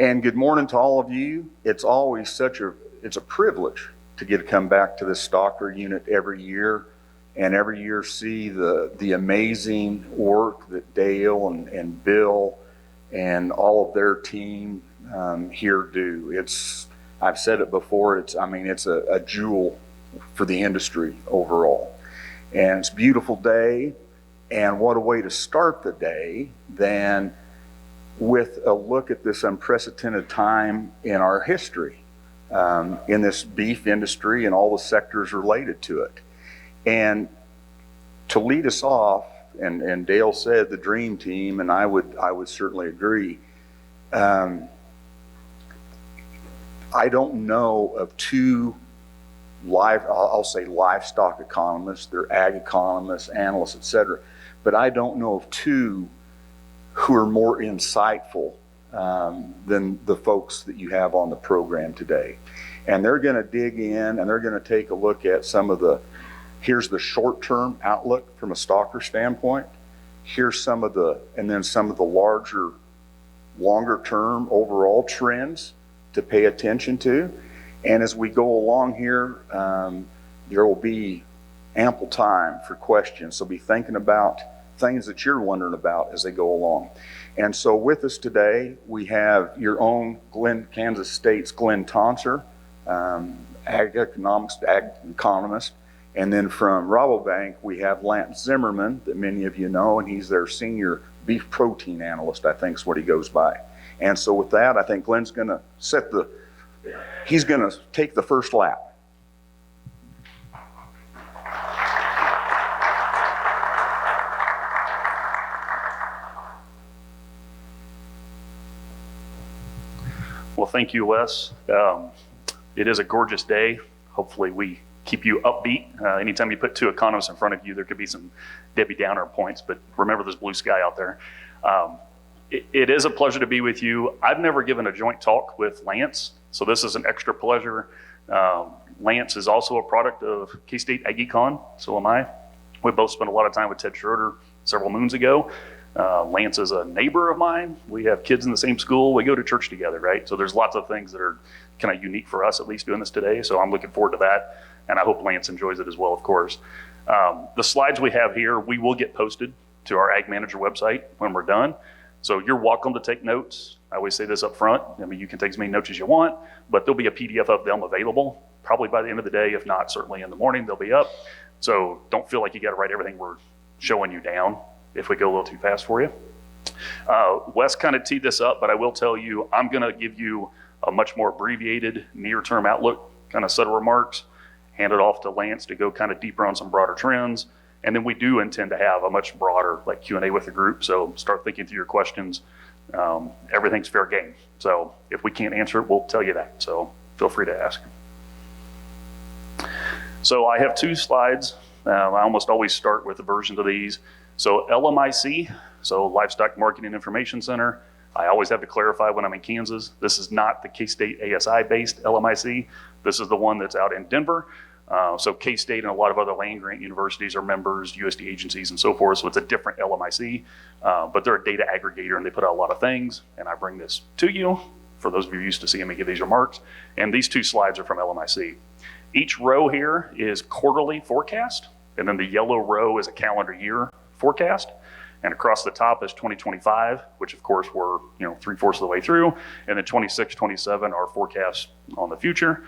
And good morning to all of you. It's always it's a privilege to get to come back to this stocker unit every year, and every year see the amazing work that Dale and Bill and all of their team here do. I've said it before, it's a jewel for the industry overall. And it's a beautiful day, and what a way to start the day than with a look at this unprecedented time in our history, in this beef industry and all the sectors related to it. And to lead us off, and Dale said the dream team, and I would certainly agree. I don't know of two I'll say livestock economists, they're ag economists, analysts, etc. But I don't know of two who are more insightful than the folks that you have on the program today. And they're going to dig in and they're going to take a look at here's the short-term outlook from a stocker standpoint. Here's some of the larger, longer-term overall trends to pay attention to. And as we go along here, there will be ample time for questions. So be thinking about things that you're wondering about as they go along. And so with us today, we have your own Glynn, Kansas State's Glynn Tonsor, ag economist. And then from Rabobank, we have Lance Zimmerman, that many of you know, and he's their senior beef protein analyst, I think is what he goes by. And so with that, I think Glenn's going to he's going to take the first lap. Well, thank you, Wes. It is a gorgeous day. Hopefully we keep you upbeat. Anytime you put two economists in front of you, there could be some Debbie Downer points, but remember there's blue sky out there. It is a pleasure to be with you. I've never given a joint talk with Lance, so this is an extra pleasure. Lance is also a product of K-State Ag Econ, so am I. We both spent a lot of time with Ted Schroeder several moons ago. Lance is a neighbor of mine. We have kids in the same school. We go to church together, right? So there's lots of things that are kind of unique for us, at least doing this today. So I'm looking forward to that. And I hope Lance enjoys it as well, of course. The slides we have here, we will get posted to our Ag Manager website when we're done. So you're welcome to take notes. I always say this up front. I mean, you can take as many notes as you want, but there'll be a PDF of them available probably by the end of the day. If not, certainly in the morning, they'll be up. So don't feel like you got to write everything we're showing you down if we go a little too fast for you. Wes kind of teed this up, but I will tell you, I'm going to give you a much more abbreviated near-term outlook kind of set of remarks, hand it off to Lance to go kind of deeper on some broader trends. And then we do intend to have a much broader like Q&A with the group. So start thinking through your questions. Everything's fair game. So if we can't answer it, we'll tell you that. So feel free to ask. So I have two slides. I almost always start with the versions of these. So LMIC, so Livestock Marketing Information Center. I always have to clarify when I'm in Kansas, this is not the K-State ASI based LMIC. This is the one that's out in Denver. So K-State and a lot of other land grant universities are members, USD agencies and so forth. So it's a different LMIC, but they're a data aggregator and they put out a lot of things. And I bring this to you for those of you used to seeing me give these remarks. And these two slides are from LMIC. Each row here is quarterly forecast. And then the yellow row is a calendar year forecast. And across the top is 2025, which of course we're 3/4 of the way through. And then 26, 27 are forecasts on the future.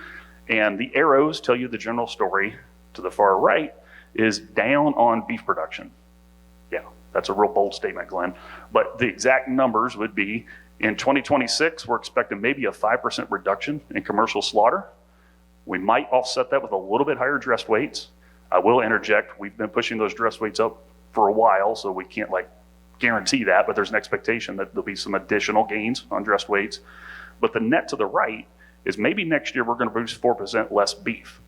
And the arrows tell you the general story. To the far right is down on beef production. Yeah, that's a real bold statement, Glenn. But the exact numbers would be in 2026, we're expecting maybe a 5% reduction in commercial slaughter. We might offset that with a little bit higher dressed weights. I will interject, we've been pushing those dressed weights up for a while, so we can't guarantee that, but there's an expectation that there'll be some additional gains on dressed weights. But the net to the right is maybe next year we're going to produce 4% less beef.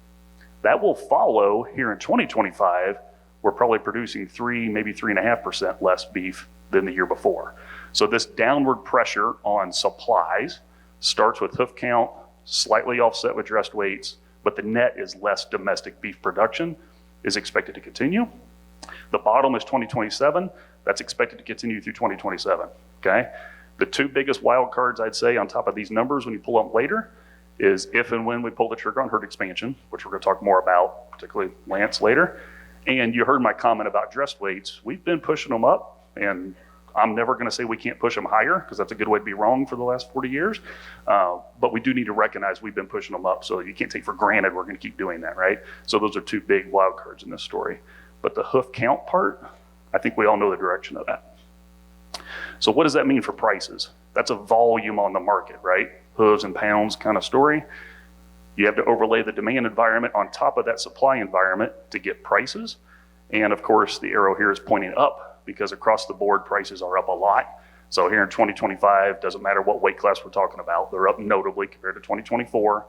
That will follow here in 2025, we're probably producing 3, maybe 3.5% less beef than the year before. So this downward pressure on supplies starts with hoof count, slightly offset with dressed weights, but the net is less domestic beef production is expected to continue. The bottom is 2027. That's expected to continue through 2027, okay? The two biggest wild cards I'd say on top of these numbers when you pull them later is if and when we pull the trigger on herd expansion, which we're going to talk more about, particularly Lance later. And you heard my comment about dressed weights. We've been pushing them up, and I'm never going to say we can't push them higher because that's a good way to be wrong for the last 40 years. But we do need to recognize we've been pushing them up, so you can't take for granted we're going to keep doing that, right? So those are two big wild cards in this story. But the hoof count part, I think we all know the direction of that. So what does that mean for prices? That's a volume on the market, right? Hooves and pounds kind of story. You have to overlay the demand environment on top of that supply environment to get prices. And of course, the arrow here is pointing up because across the board, prices are up a lot. So here in 2025, doesn't matter what weight class we're talking about, they're up notably compared to 2024.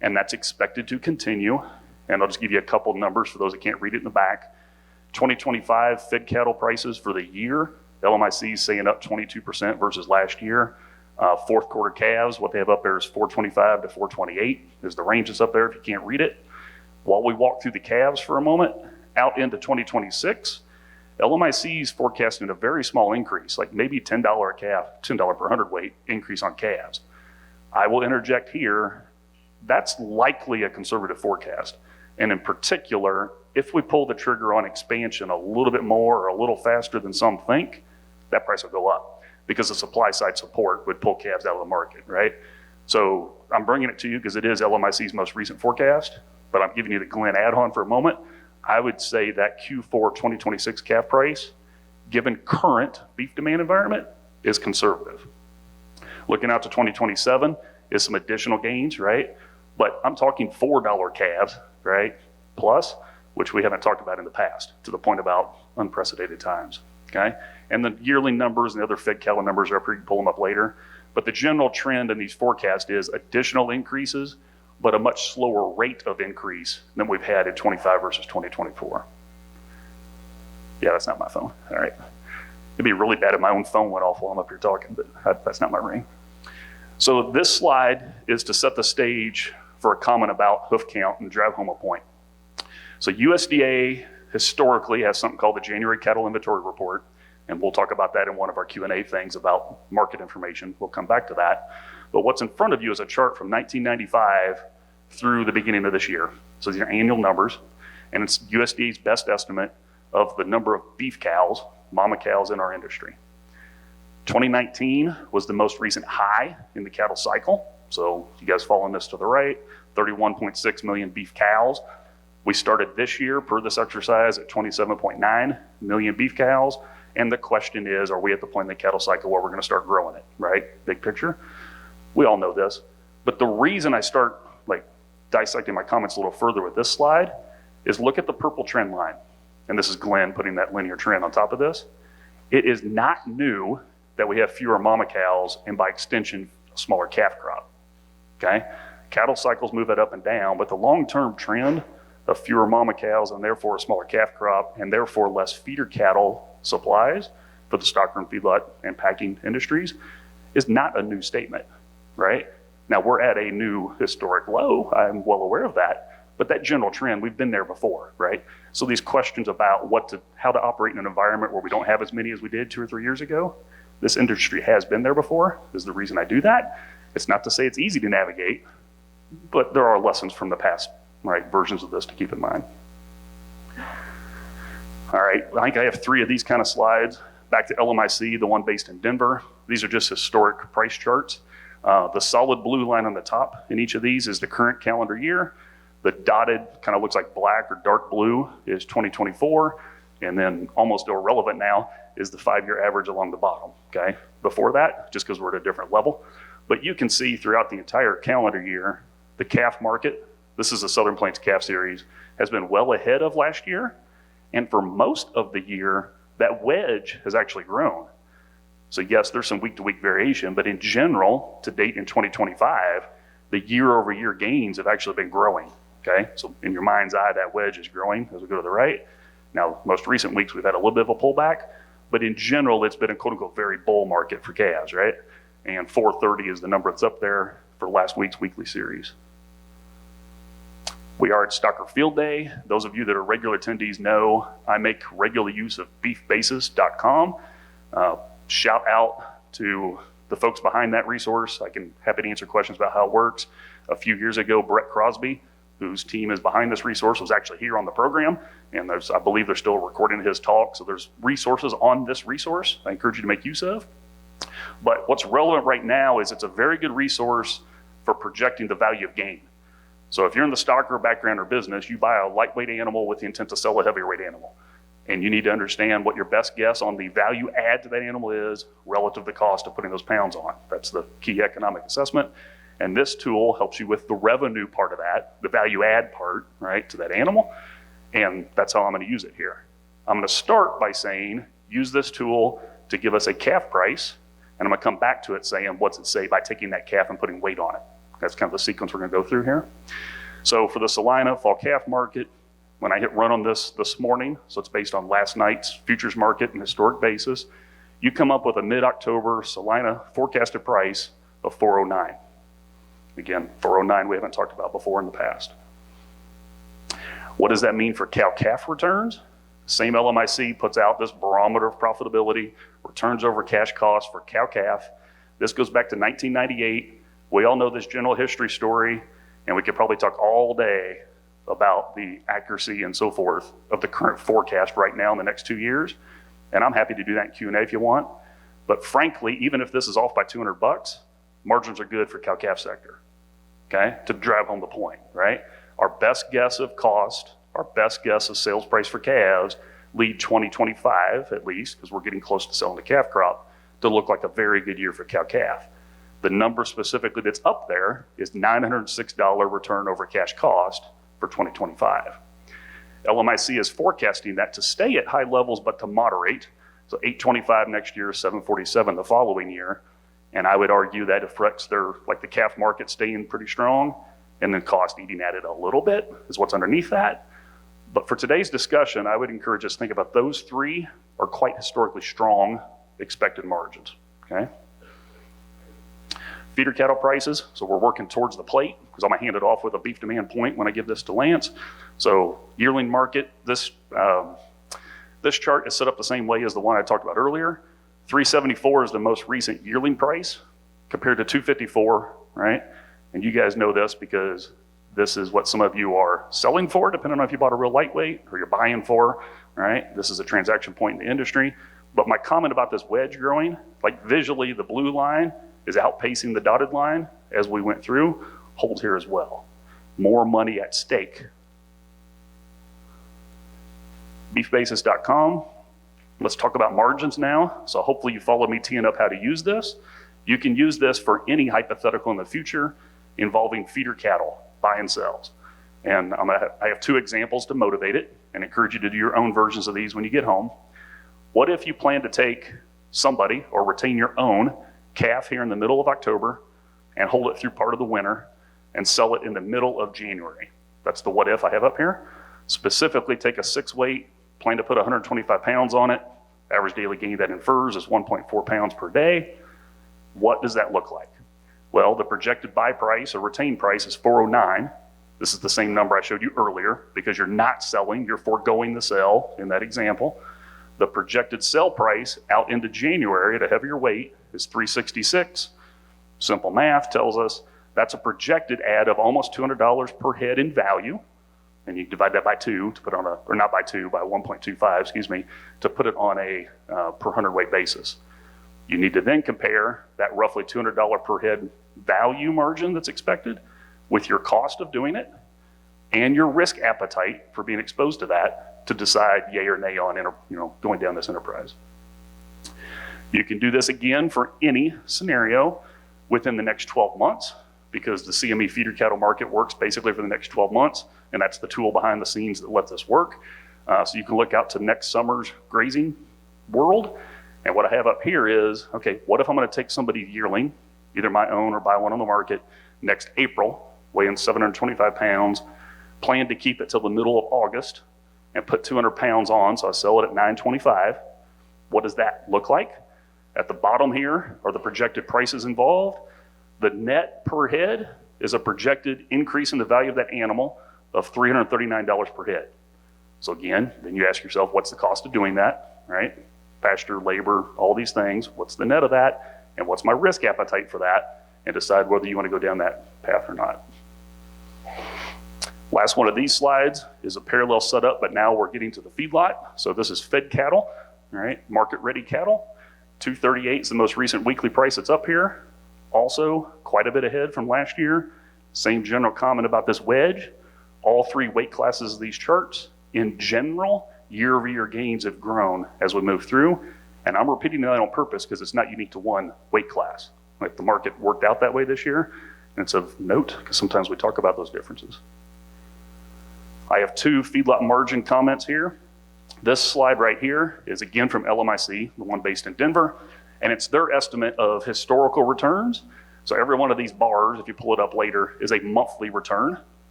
And that's expected to continue. And I'll just give you a couple numbers for those that can't read it in the back. 2025 fed cattle prices for the year, LMIC is saying up 22% versus last year. Fourth quarter calves, what they have up there is 425 to 428 is the range that's up there if you can't read it. While we walk through the calves for a moment, out into 2026, LMIC is forecasting a very small increase, like maybe $10 a calf, $10 per hundredweight increase on calves. I will interject here, that's likely a conservative forecast. And in particular, if we pull the trigger on expansion a little bit more or a little faster than some think, that price will go up because the supply side support would pull calves out of the market, right? So I'm bringing it to you because it is LMIC's most recent forecast, but I'm giving you the Glynn add-on for a moment. I would say that Q4 2026 calf price, given current beef demand environment, is conservative. Looking out to 2027 is some additional gains, right? But I'm talking $4 calves, right? Plus, which we haven't talked about in the past, to the point about unprecedented times, okay? And the yearly numbers and the other fed cattle numbers are up here, you can pull them up later. But the general trend in these forecasts is additional increases, but a much slower rate of increase than we've had in 25 versus 2024. Yeah, that's not my phone, all right. It'd be really bad if my own phone went off while I'm up here talking, but that's not my ring. So this slide is to set the stage for a comment about hoof count and drive home a point. So USDA historically has something called the January Cattle Inventory Report, and we'll talk about that in one of our Q&A things about market information. We'll come back to that. But what's in front of you is a chart from 1995 through the beginning of this year. So these are annual numbers, and it's USDA's best estimate of the number of beef cows, mama cows in our industry. 2019 was the most recent high in the cattle cycle. So you guys following this to the right, 31.6 million beef cows. We started this year, per this exercise, at 27.9 million beef cows. And the question is, are we at the point in the cattle cycle where we're going to start growing it, right? Big picture. We all know this. But the reason I start dissecting my comments a little further with this slide is look at the purple trend line. And this is Glynn putting that linear trend on top of this. It is not new that we have fewer mama cows and by extension, a smaller calf crop, okay? Cattle cycles move it up and down, but the long-term trend of fewer mama cows and therefore a smaller calf crop and therefore less feeder cattle supplies for the stocker and feedlot and packing industries is not a new statement, right? Now we're at a new historic low, I'm well aware of that, but that general trend, we've been there before, right? So these questions about how to operate in an environment where we don't have as many as we did 2 or 3 years ago, this industry has been there before, is the reason I do that. It's not to say it's easy to navigate, but there are lessons from the past, right, versions of this to keep in mind. All right, I think I have 3 of these kind of slides. Back to LMIC, the one based in Denver. These are just historic price charts. The solid blue line on the top in each of these is the current calendar year. The dotted kind of looks like black or dark blue is 2024. And then almost irrelevant now is the 5-year average along the bottom, okay? Before that, just because we're at a different level. But you can see throughout the entire calendar year, the calf market, this is the Southern Plains Calf Series, has been well ahead of last year. And for most of the year, that wedge has actually grown. So yes, there's some week-to-week variation, but in general, to date in 2025, the year-over-year gains have actually been growing, okay? So in your mind's eye, that wedge is growing as we go to the right. Now, most recent weeks, we've had a little bit of a pullback, but in general, it's been a quote-unquote very bull market for calves, right? And 430 is the number that's up there for last week's weekly series. We are at Stocker Field Day. Those of you that are regular attendees know I make regular use of beefbasis.com. Shout out to the folks behind that resource. I can happy to answer questions about how it works. A few years ago, Brett Crosby, whose team is behind this resource, was actually here on the program, and I believe they're still recording his talk, so there's resources on this resource I encourage you to make use of. But what's relevant right now is it's a very good resource for projecting the value of gain. So if you're in the stocker background or business, you buy a lightweight animal with the intent to sell a heavier weight animal. And you need to understand what your best guess on the value add to that animal is relative to the cost of putting those pounds on. That's the key economic assessment. And this tool helps you with the revenue part of that, the value add part, right, to that animal. And that's how I'm going to use it here. I'm going to start by saying, use this tool to give us a calf price. And I'm going to come back to it saying, what's it say by taking that calf and putting weight on it? That's kind of the sequence we're going to go through here. So for the Salina fall calf market, when I hit run on this morning, so it's based on last night's futures market and historic basis, you come up with a mid-October Salina forecasted price of 409. Again, 409 we haven't talked about before in the past. What does that mean for cow-calf returns? Same LMIC puts out this barometer of profitability, returns over cash costs for cow-calf. This goes back to 1998. We all know this general history story, and we could probably talk all day about the accuracy and so forth of the current forecast right now in the next 2 years. And I'm happy to do that in Q&A if you want. But frankly, even if this is off by $200, margins are good for cow-calf sector, okay? To drive home the point, right? Our best guess of cost, our best guess of sales price for calves lead 2025 at least, because we're getting close to selling the calf crop, to look like a very good year for cow-calf. The number specifically that's up there is $906 return over cash cost for 2025. LMIC is forecasting that to stay at high levels, but to moderate. So 825 next year, 747 the following year. And I would argue that affects their, like the calf market staying pretty strong, and then cost eating at it a little bit is what's underneath that. But for today's discussion, I would encourage us to think about those three are quite historically strong expected margins, okay? Feeder cattle prices, so we're working towards the plate because I'm gonna hand it off with a beef demand point when I give this to Lance. So yearling market, this chart is set up the same way as the one I talked about earlier. 374 is the most recent yearling price compared to 254, right? And you guys know this because this is what some of you are selling for, depending on if you bought a real lightweight or you're buying for, right? This is a transaction point in the industry. But my comment about this wedge growing, like visually the blue line is outpacing the dotted line as we went through, holds here as well. More money at stake. Beefbasis.com. Let's talk about margins now. So hopefully you follow me teeing up how to use this. You can use this for any hypothetical in the future involving feeder cattle, buy and sells. And I have two examples to motivate it and encourage you to do your own versions of these when you get home. What if you plan to take somebody or retain your own calf here in the middle of October and hold it through part of the winter and sell it in the middle of January? That's the what if I have up here. Specifically take a 6-weight, plan to put 125 pounds on it. Average daily gain that infers is 1.4 pounds per day. What does that look like? Well, the projected buy price or retained price is 409. This is the same number I showed you earlier because you're not selling, you're foregoing the sale in that example. The projected sell price out into January at a heavier weight is 366. Simple math tells us that's a projected add of almost $200 per head in value. And you divide that by 2 to put on a, or not by 2, by 1.25, excuse me, to put it on a per hundredweight basis. You need to then compare that roughly $200 per head value margin that's expected with your cost of doing it and your risk appetite for being exposed to that to decide yay or nay on going down this enterprise. You can do this again for any scenario within the next 12 months because the CME feeder cattle market works basically for the next 12 months, and that's the tool behind the scenes that lets this work. So you can look out to next summer's grazing world. And what I have up here is, okay, what if I'm gonna take somebody yearling, either my own or buy one on the market, next April, weighing 725 pounds, plan to keep it till the middle of August and put 200 pounds on, so I sell it at 925. What does that look like? At the bottom here are the projected prices involved. The net per head is a projected increase in the value of that animal of $339 per head. So again, then you ask yourself, what's the cost of doing that, right? Pasture, labor, all these things. What's the net of that? and what's my risk appetite for that, and decide whether you want to go down that path or not. Last one of these slides is a parallel setup, but now we're getting to the feedlot. So this is fed cattle, all right, market-ready cattle. 238 is the most recent weekly price that's up here. Also, quite a bit ahead from last year. Same general comment about this wedge. All three weight classes of these charts, in general, year-over-year gains have grown as we move through. And I'm repeating that on purpose because it's not unique to one weight class. Like the market worked out that way this year. And it's of note because sometimes we talk about those differences. I have two feedlot margin comments here. This slide right here is again from LMIC, the one based in Denver, and it's their estimate of historical returns. So every one of these bars, if you pull it up later, is a monthly return.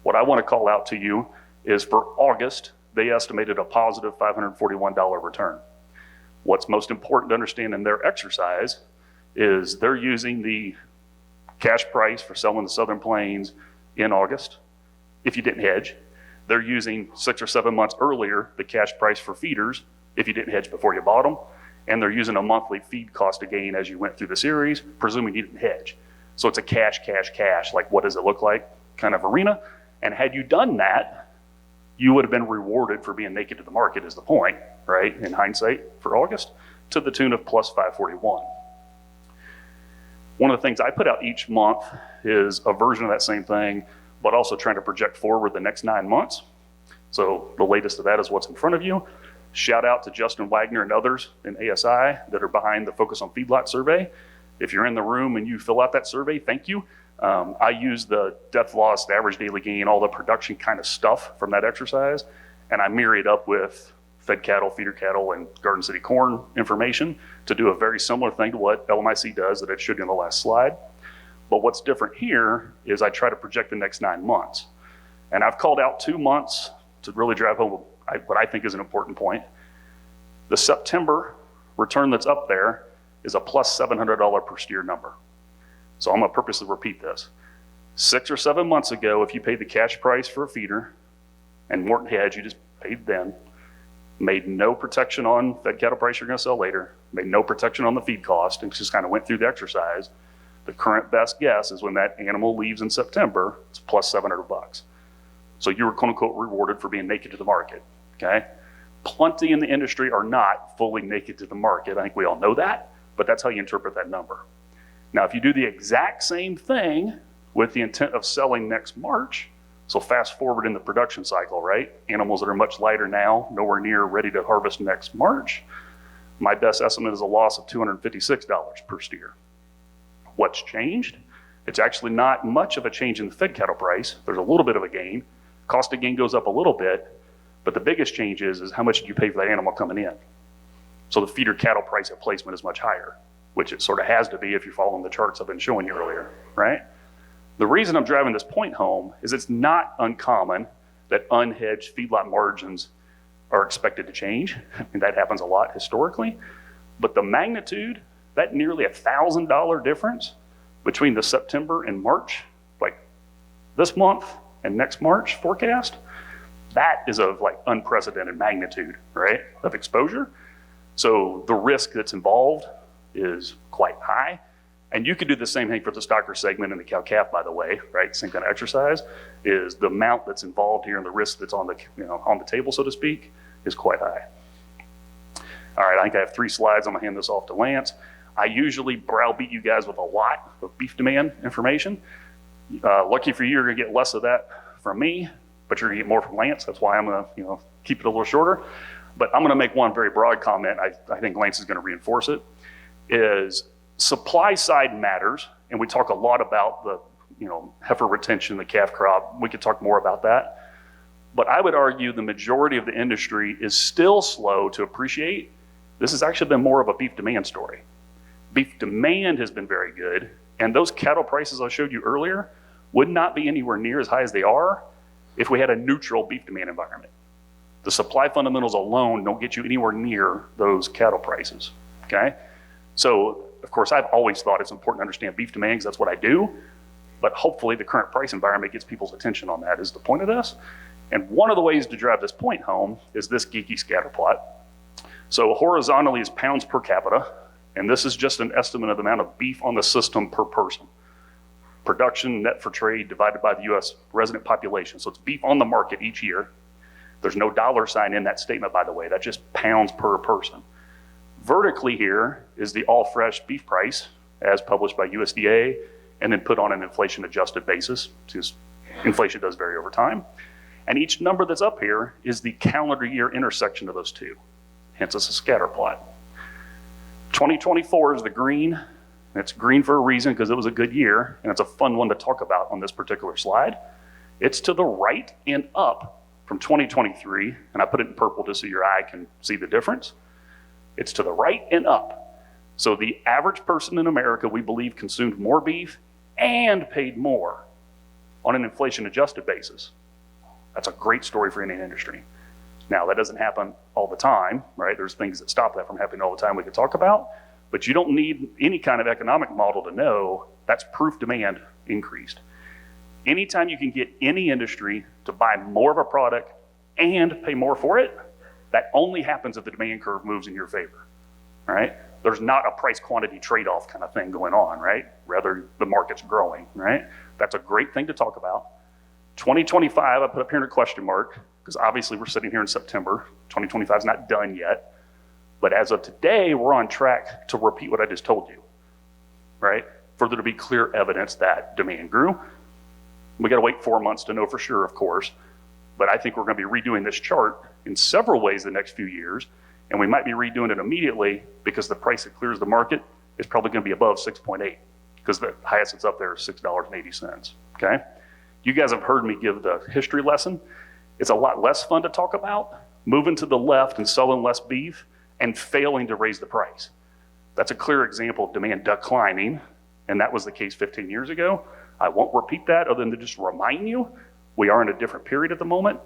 What I want to call out to you is for August, they estimated a positive $541 return. What's most important to understand in their exercise is they're using the cash price for selling the Southern Plains in August, if you didn't hedge. They're using 6 or 7 months earlier the cash price for feeders if you didn't hedge before you bought them. And they're using a monthly feed cost to gain as you went through the series, presuming you didn't hedge. So it's a cash, like what does it look like kind of arena. And had you done that, you would have been rewarded for being naked to the market is the point, right? In hindsight for August, to the tune of plus 541. One of the things I put out each month is a version of that same thing, but also trying to project forward the next 9 months. So the latest of that is what's in front of you. Shout out to Justin Wagner and others in ASI that are behind the Focus on Feedlot survey. If you're in the room and you fill out that survey, thank you. I use the depth loss, the average daily gain, all the production kind of stuff from that exercise, and I marry it up with fed cattle, feeder cattle, and Garden City corn information to do a very similar thing to what LMIC does that I showed you in the last slide. But what's different here is I try to project the next 9 months. And I've called out 2 months to really drive home what I think is an important point. The September return that's up there is a plus $700 per steer number. So I'm gonna purposely repeat this. 6 or 7 months ago, if you paid the cash price for a feeder and weren't hedged, you just paid then, made no protection on fed cattle price you're gonna sell later, made no protection on the feed cost, and just kind of went through the exercise. The current best guess is when that animal leaves in September, it's plus 700 bucks. So you were quote unquote rewarded for being naked to the market, okay? Plenty in the industry are not fully naked to the market. I think we all know that, but that's how you interpret that number. Now, if you do the exact same thing with the intent of selling next March, so fast forward in the production cycle, right? Animals that are much lighter now, nowhere near ready to harvest next March, my best estimate is a loss of $256 per steer. What's changed? It's actually not much of a change in the fed cattle price. There's a little bit of a gain. Cost of gain goes up a little bit, but the biggest change is how much did you pay for that animal coming in? So the feeder cattle price at placement is much higher, which it sort of has to be if you're following the charts I've been showing you earlier, right? The reason I'm driving this point home is it's not uncommon that unhedged feedlot margins are expected to change. I mean, that happens a lot historically, but the magnitude, that nearly $1,000 difference between the September and March, like this month and next March forecast, that is of like unprecedented magnitude, right, of exposure. So the risk that's involved is quite high. And you could do the same thing for the stocker segment and the cow-calf, by the way, right? Same kind of exercise is the amount that's involved here and the risk that's on the, on the table, so to speak, is quite high. All right, I think I have 3 slides. I'm gonna hand this off to Lance. I usually browbeat you guys with a lot of beef demand information. Lucky for you, you're gonna get less of that from me, but you're gonna get more from Lance. That's why I'm gonna keep it a little shorter. But I'm gonna make one very broad comment. I think Lance is gonna reinforce it, is supply side matters. And we talk a lot about the heifer retention, the calf crop. We could talk more about that. But I would argue the majority of the industry is still slow to appreciate. This has actually been more of a beef demand story. Beef demand has been very good, and those cattle prices I showed you earlier would not be anywhere near as high as they are if we had a neutral beef demand environment. The supply fundamentals alone don't get you anywhere near those cattle prices, okay? So, of course, I've always thought it's important to understand beef demand because that's what I do, but hopefully the current price environment gets people's attention on that is the point of this. And one of the ways to drive this point home is this geeky scatter plot. So horizontally is pounds per capita, And this is just an estimate of the amount of beef on the system per person. Production net for trade divided by the US resident population. So it's beef on the market each year. There's no dollar sign in that statement, by the way. That's just pounds per person. Vertically here is the all fresh beef price as published by USDA and then put on an inflation adjusted basis, since inflation does vary over time. And each number that's up here is the calendar year intersection of those two. Hence it's a scatter plot. 2024 is the green. It's green for a reason because it was a good year, and it's a fun one to talk about on this particular slide. It's to the right and up from 2023, and I put it in purple just so your eye can see the difference. It's to the right and up. So the average person in America, we believe, consumed more beef and paid more on an inflation adjusted basis. That's a great story for any industry. Now, that doesn't happen all the time, right? There's things that stop that from happening all the time we could talk about, but you don't need any kind of economic model to know that's proof demand increased. Anytime you can get any industry to buy more of a product and pay more for it, that only happens if the demand curve moves in your favor, right? There's not a price quantity trade-off kind of thing going on, right? Rather, the market's growing, right? That's a great thing to talk about. 2025, I put up here in a question mark, because obviously we're sitting here in September. 2025 is not done yet. But as of today, we're on track to repeat what I just told you, right? For there to be clear evidence that demand grew. We got to wait 4 months to know for sure, of course. But I think we're going to be redoing this chart in several ways the next few years. And we might be redoing it immediately because the price that clears the market is probably going to be above 6.8 because the highest that's up there is $6.80, okay? You guys have heard me give the history lesson. It's a lot less fun to talk about moving to the left and selling less beef and failing to raise the price. That's a clear example of demand declining, and that was the case 15 years ago. I won't repeat that other than to just remind you, we are in a different period at the moment,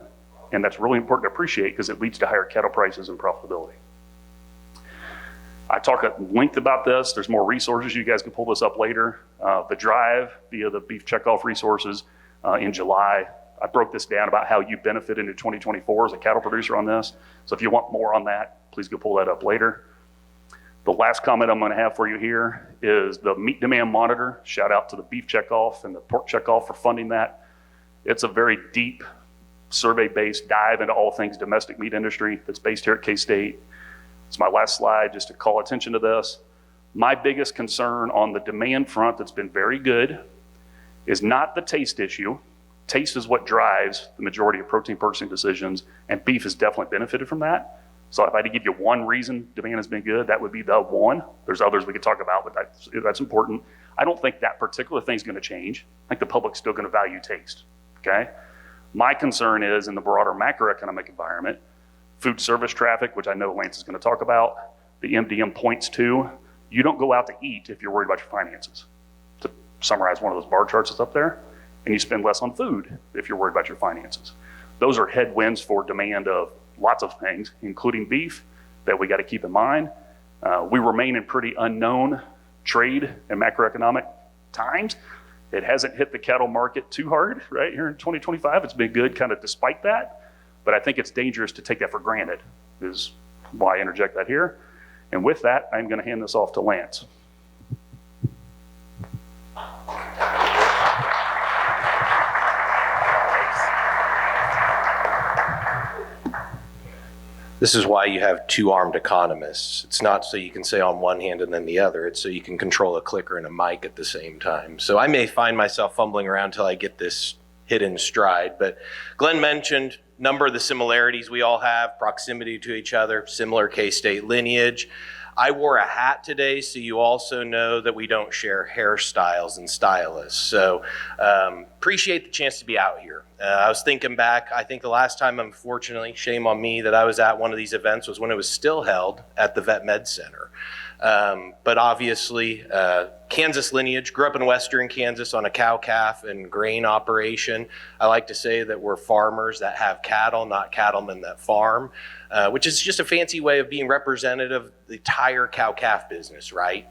and that's really important to appreciate because it leads to higher cattle prices and profitability. I talk at length about this. There's more resources. You guys can pull this up later. The drive via the beef checkoff resources in July. I broke this down about how you benefited in 2024 as a cattle producer on this. So if you want more on that, please go pull that up later. The last comment I'm going to have for you here is the meat demand monitor. Shout out to the beef checkoff and the pork checkoff for funding that. It's a very deep survey-based dive into all things domestic meat industry that's based here at K-State. It's my last slide just to call attention to this. My biggest concern on the demand front that's been very good is not the taste issue. Taste is what drives the majority of protein purchasing decisions, and beef has definitely benefited from that. So if I had to give you one reason demand has been good, that would be the one. There's others we could talk about, but that's important. I don't think that particular thing's going to change. I think the public's still going to value taste, okay? My concern is in the broader macroeconomic environment, food service traffic, which I know Lance is going to talk about, the MDM points to, you don't go out to eat if you're worried about your finances. To summarize one of those bar charts that's up there, and you spend less on food if you're worried about your finances. Those are headwinds for demand of lots of things, including beef, that we got to keep in mind. We remain in pretty unknown trade and macroeconomic times. It hasn't hit the cattle market too hard, right, here in 2025. It's been good kind of despite that, but I think it's dangerous to take that for granted, is why I interject that here. And with that, I'm going to hand this off to Lance. This is why you have two armed economists. It's not so you can say on one hand and then the other. It's so you can control a clicker and a mic at the same time. So I may find myself fumbling around until I get this hit in stride. But Glynn mentioned a number of the similarities we all have, proximity to each other, similar K-State lineage. I wore a hat today, so you also know that we don't share hairstyles and stylists. So appreciate the chance to be out here. I was thinking back, I think the last time, unfortunately, shame on me, that I was at one of these events was when it was still held at the Vet Med Center. But obviously, Kansas lineage, grew up in Western Kansas on a cow-calf and grain operation. I like to say that we're farmers that have cattle, not cattlemen that farm, which is just a fancy way of being representative of the entire cow-calf business, right?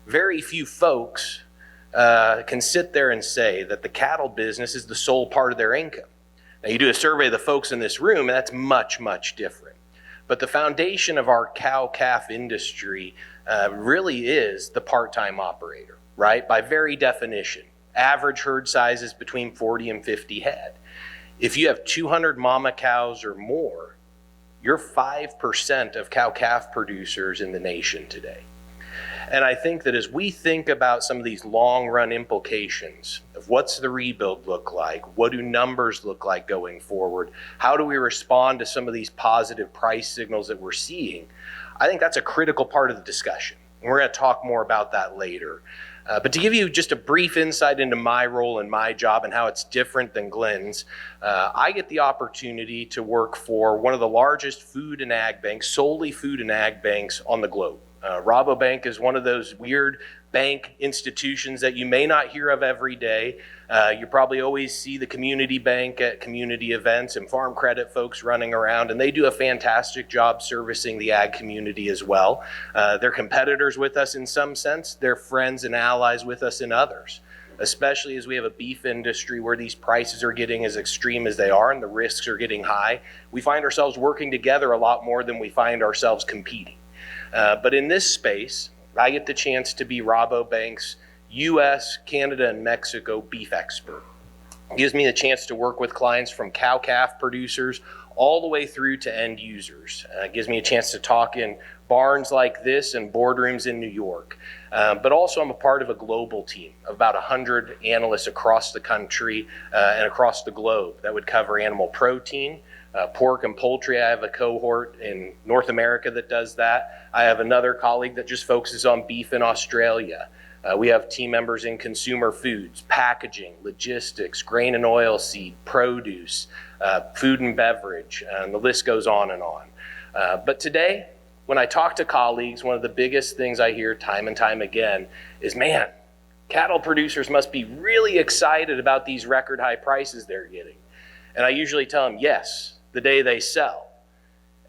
Very few folks can sit there and say that the cattle business is the sole part of their income. Now, you do a survey of the folks in this room, and that's much, much different. But the foundation of our cow-calf industry really is the part-time operator, right? By very definition, average herd size is between 40 and 50 head. If you have 200 mama cows or more, you're 5% of cow-calf producers in the nation today. And I think that as we think about some of these long-run implications of what's the rebuild look like, what do numbers look like going forward, how do we respond to some of these positive price signals that we're seeing, I think that's a critical part of the discussion. And we're going to talk more about that later. But to give you just a brief insight into my role and my job and how it's different than Glynn's, I get the opportunity to work for one of the largest food and ag banks, solely food and ag banks on the globe. Rabobank is one of those weird bank institutions that you may not hear of every day. You probably always see the community bank at community events and farm credit folks running around, and they do a fantastic job servicing the ag community as well. They're competitors with us in some sense. They're friends and allies with us in others, especially as we have a beef industry where these prices are getting as extreme as they are and the risks are getting high. We find ourselves working together a lot more than we find ourselves competing. But in this space, I get the chance to be Rabobank's US, Canada, and Mexico beef expert. It gives me the chance to work with clients from cow-calf producers all the way through to end users. It gives me a chance to talk in barns like this and boardrooms in New York. But also I'm a part of a global team of about 100 analysts across the country and across the globe that would cover animal protein, pork and poultry. I have a cohort in North America that does that. I have another colleague that just focuses on beef in Australia. We have team members in consumer foods, packaging, logistics, grain and oil seed, produce, food and beverage, and the list goes on and on. But today, when I talk to colleagues, one of the biggest things I hear time and time again is, man, cattle producers must be really excited about these record high prices they're getting. And I usually tell them, yes, the day they sell.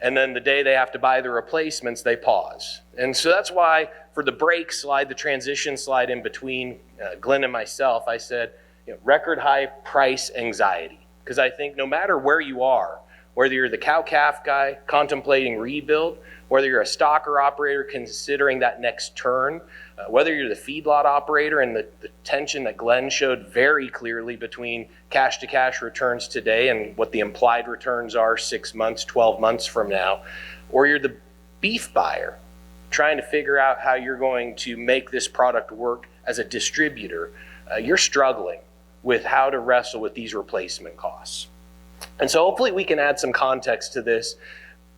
And then the day they have to buy the replacements, they pause. And so that's why for the break slide, the transition slide in between Glynn and myself, I said, record high price anxiety. Because I think no matter where you are, whether you're the cow-calf guy contemplating rebuild, whether you're a stocker operator considering that next turn, whether you're the feedlot operator and the tension that Glynn showed very clearly between cash-to-cash returns today and what the implied returns are 6 months, 12 months from now, or you're the beef buyer trying to figure out how you're going to make this product work as a distributor, you're struggling with how to wrestle with these replacement costs. And so hopefully we can add some context to this.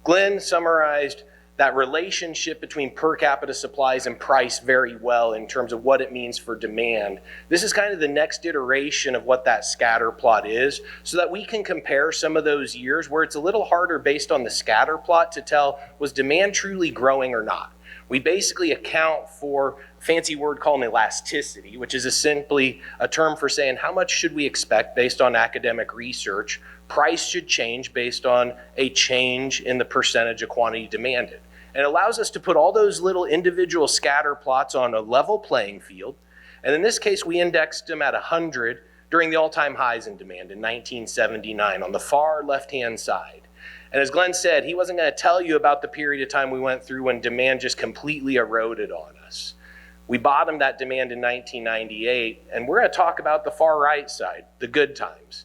Glynn summarized that relationship between per capita supplies and price very well in terms of what it means for demand. This is kind of the next iteration of what that scatter plot is, so that we can compare some of those years where it's a little harder based on the scatter plot to tell, was demand truly growing or not? We basically account for a fancy word called elasticity, which is simply a term for saying how much should we expect based on academic research. Price should change based on a change in the percentage of quantity demanded. And it allows us to put all those little individual scatter plots on a level playing field. And in this case, we indexed them at 100 during the all-time highs in demand in 1979 on the far left-hand side. And as Glynn said, he wasn't going to tell you about the period of time we went through when demand just completely eroded on us. We bottomed that demand in 1998, and we're going to talk about the far right side, the good times.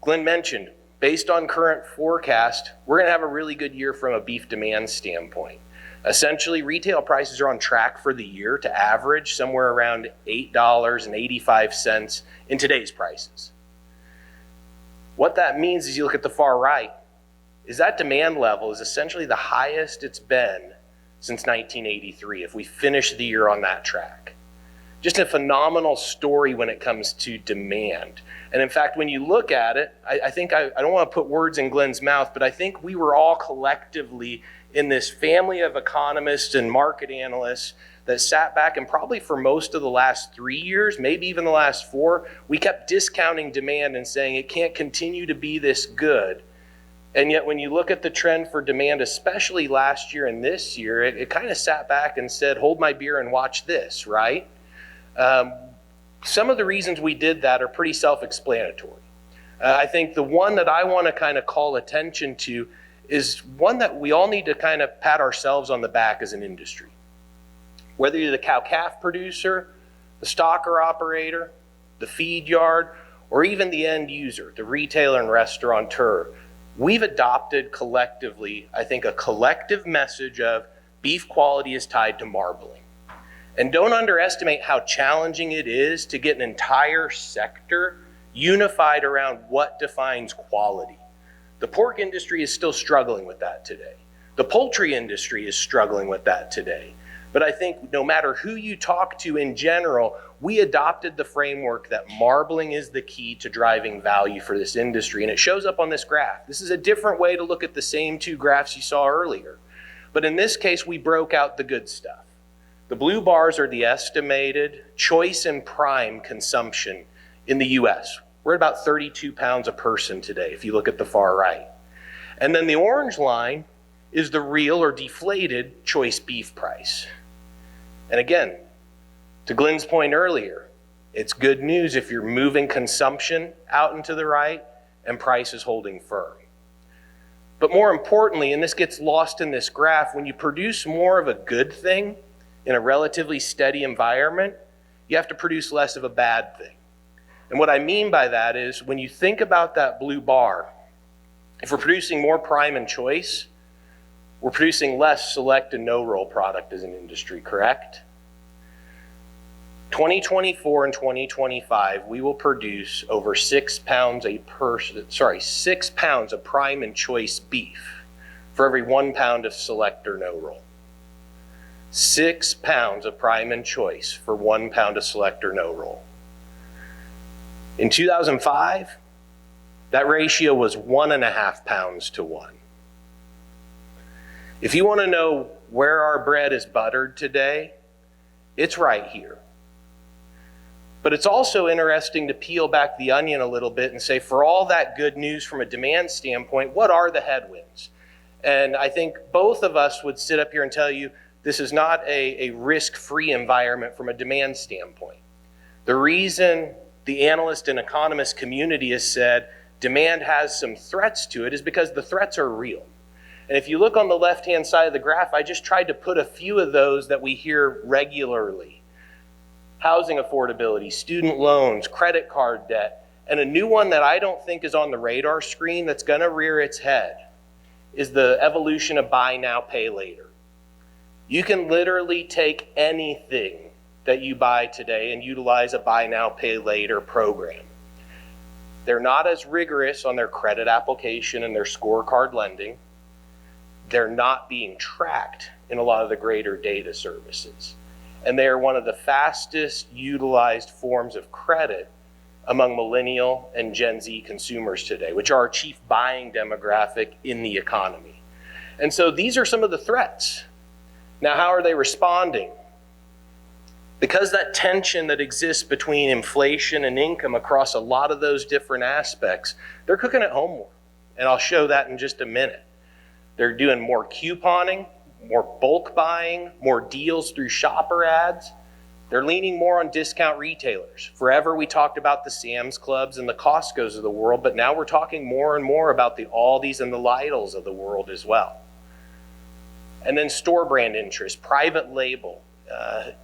Glynn mentioned, based on current forecast, we're going to have a really good year from a beef demand standpoint. Essentially, retail prices are on track for the year to average somewhere around $8.85 in today's prices. What that means is you look at the far right, is that demand level is essentially the highest it's been since 1983 if we finish the year on that track. Just a phenomenal story when it comes to demand. And in fact, when you look at it, I think I don't want to put words in Glynn's mouth, but I think we were all collectively in this family of economists and market analysts that sat back and probably for most of the last 3 years, maybe even the last 4, we kept discounting demand and saying it can't continue to be this good. And yet when you look at the trend for demand, especially last year and this year, it kind of sat back and said, hold my beer and watch this, right? Some of the reasons we did that are pretty self-explanatory. I think the one that I want to kind of call attention to is one that we all need to kind of pat ourselves on the back as an industry. Whether you're the cow-calf producer, the stocker operator, the feed yard, or even the end user, the retailer and restaurateur, we've adopted collectively, I think, a collective message of beef quality is tied to marbling. And don't underestimate how challenging it is to get an entire sector unified around what defines quality. The pork industry is still struggling with that today. The poultry industry is struggling with that today. But I think no matter who you talk to in general, we adopted the framework that marbling is the key to driving value for this industry. And it shows up on this graph. This is a different way to look at the same two graphs you saw earlier. But in this case, we broke out the good stuff. The blue bars are the estimated choice and prime consumption in the US. We're at about 32 pounds a person today, if you look at the far right. And then the orange line is the real or deflated choice beef price. And again, to Glynn's point earlier, it's good news if you're moving consumption out and to the right and price is holding firm. But more importantly, and this gets lost in this graph, when you produce more of a good thing in a relatively steady environment, you have to produce less of a bad thing. And what I mean by that is when you think about that blue bar, if we're producing more prime and choice, we're producing less select and no-roll product as an industry, correct? 2024 and 2025, we will produce over 6 pounds of prime and choice beef for every 1 pound of select or no-roll. 6 pounds of prime and choice for 1 pound of select or no-roll. In 2005, that ratio was 1.5 pounds to 1. If you want to know where our bread is buttered today, it's right here. But it's also interesting to peel back the onion a little bit and say, for all that good news from a demand standpoint, what are the headwinds? And I think both of us would sit up here and tell you this is not a risk-free environment from a demand standpoint. The reason the analyst and economist community has said demand has some threats to it is because the threats are real. And if you look on the left-hand side of the graph, I just tried to put a few of those that we hear regularly. Housing affordability, student loans, credit card debt, and a new one that I don't think is on the radar screen that's going to rear its head is the evolution of buy now, pay later. You can literally take anything that you buy today and utilize a buy now, pay later program. They're not as rigorous on their credit application and their scorecard lending. They're not being tracked in a lot of the greater data services. And they are one of the fastest utilized forms of credit among millennial and Gen Z consumers today, which are our chief buying demographic in the economy. And so these are some of the threats. Now, how are they responding? Because that tension that exists between inflation and income across a lot of those different aspects, they're cooking at home more. And I'll show that in just a minute. They're doing more couponing, more bulk buying, more deals through shopper ads. They're leaning more on discount retailers. Forever we talked about the Sam's Clubs and the Costco's of the world, but now we're talking more and more about the Aldis and the Lidls of the world as well. And then store brand interest, private label.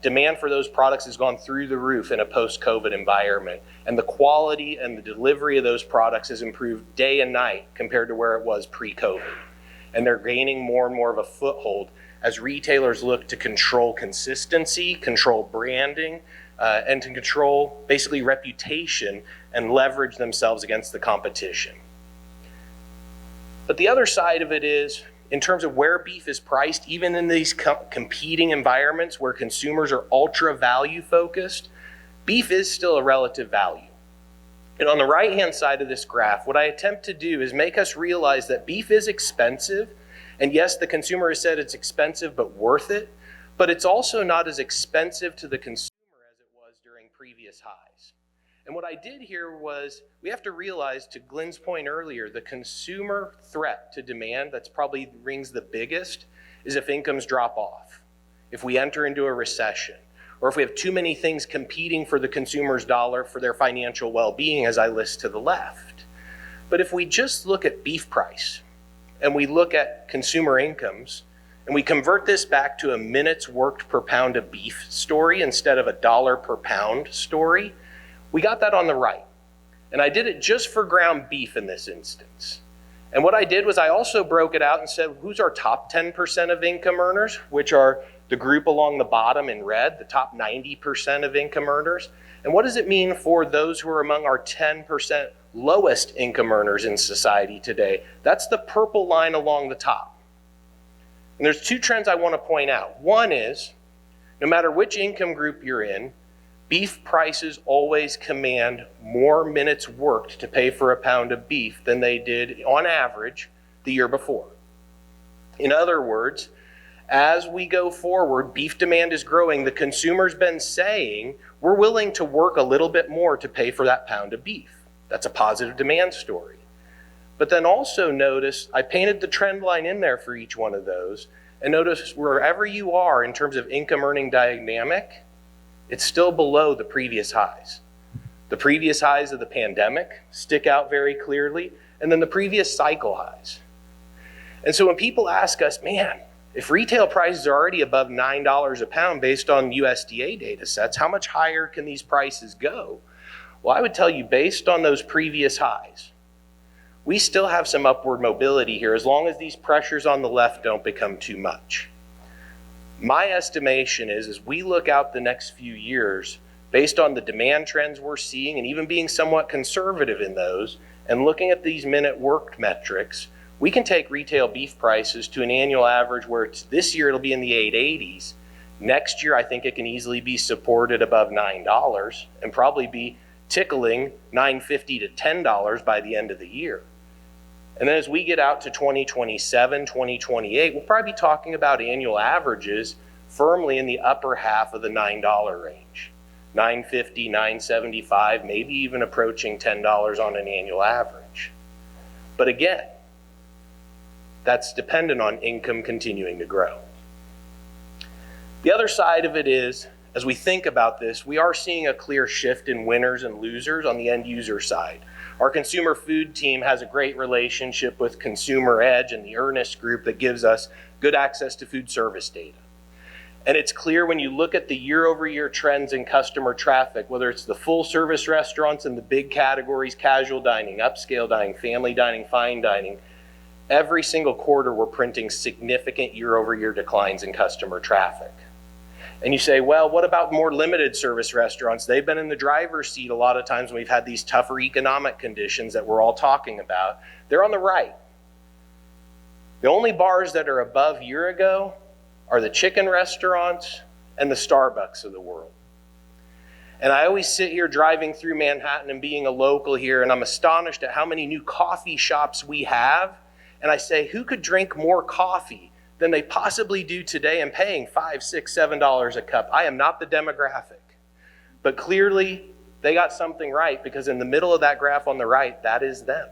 Demand for those products has gone through the roof in a post-COVID environment. And the quality and the delivery of those products has improved day and night compared to where it was pre-COVID. And they're gaining more and more of a foothold as retailers look to control consistency, control branding, and to control basically reputation and leverage themselves against the competition. But the other side of it is, in terms of where beef is priced, even in these competing environments where consumers are ultra value focused, beef is still a relative value. And on the right-hand side of this graph, what I attempt to do is make us realize that beef is expensive. And yes, the consumer has said it's expensive, but worth it. But it's also not as expensive to the consumer as it was during previous highs. And what I did here was, we have to realize, to Glynn's point earlier, the consumer threat to demand that's probably rings the biggest is if incomes drop off, if we enter into a recession, or if we have too many things competing for the consumer's dollar for their financial well-being, as I list to the left. But if we just look at beef price, and we look at consumer incomes, and we convert this back to a minutes worked per pound of beef story instead of a dollar per pound story, we got that on the right. And I did it just for ground beef in this instance. And what I did was I also broke it out and said, who's our top 10% of income earners, which are the group along the bottom in red, the top 90% of income earners. And what does it mean for those who are among our 10% lowest income earners in society today? That's the purple line along the top. And there's two trends I want to point out. One is, no matter which income group you're in, beef prices always command more minutes worked to pay for a pound of beef than they did on average the year before. In other words, as we go forward, beef demand is growing. The consumer's been saying, we're willing to work a little bit more to pay for that pound of beef. That's a positive demand story. But then also notice, I painted the trend line in there for each one of those, and notice wherever you are in terms of income earning dynamic, it's still below the previous highs. The previous highs of the pandemic stick out very clearly, and then the previous cycle highs. And so when people ask us, man, if retail prices are already above $9 a pound based on USDA data sets, how much higher can these prices go? Well, I would tell you, based on those previous highs, we still have some upward mobility here as long as these pressures on the left don't become too much. My estimation is, as we look out the next few years, based on the demand trends we're seeing and even being somewhat conservative in those, and looking at these minute worked metrics, we can take retail beef prices to an annual average where this year it'll be in the 880s. Next year, I think it can easily be supported above $9 and probably be tickling $9.50 to $10 by the end of the year. And then as we get out to 2027, 2028, we'll probably be talking about annual averages firmly in the upper half of the $9 range. $9.50, $9.75, maybe even approaching $10 on an annual average. But again, that's dependent on income continuing to grow. The other side of it is, as we think about this, we are seeing a clear shift in winners and losers on the end user side. Our consumer food team has a great relationship with Consumer Edge and the Earnest Group that gives us good access to food service data. And it's clear when you look at the year-over-year trends in customer traffic, whether it's the full service restaurants and the big categories, casual dining, upscale dining, family dining, fine dining, every single quarter we're printing significant year-over-year declines in customer traffic. And you say, well, what about more limited service restaurants? They've been in the driver's seat a lot of times when we've had these tougher economic conditions that we're all talking about. They're on the right. The only bars that are above year ago are the chicken restaurants and the Starbucks of the world. And I always sit here driving through Manhattan and being a local here, and I'm astonished at how many new coffee shops we have. And I say, who could drink more coffee than they possibly do today and paying $5, $6, $7 a cup? I am not the demographic. But clearly, they got something right, because in the middle of that graph on the right, that is them.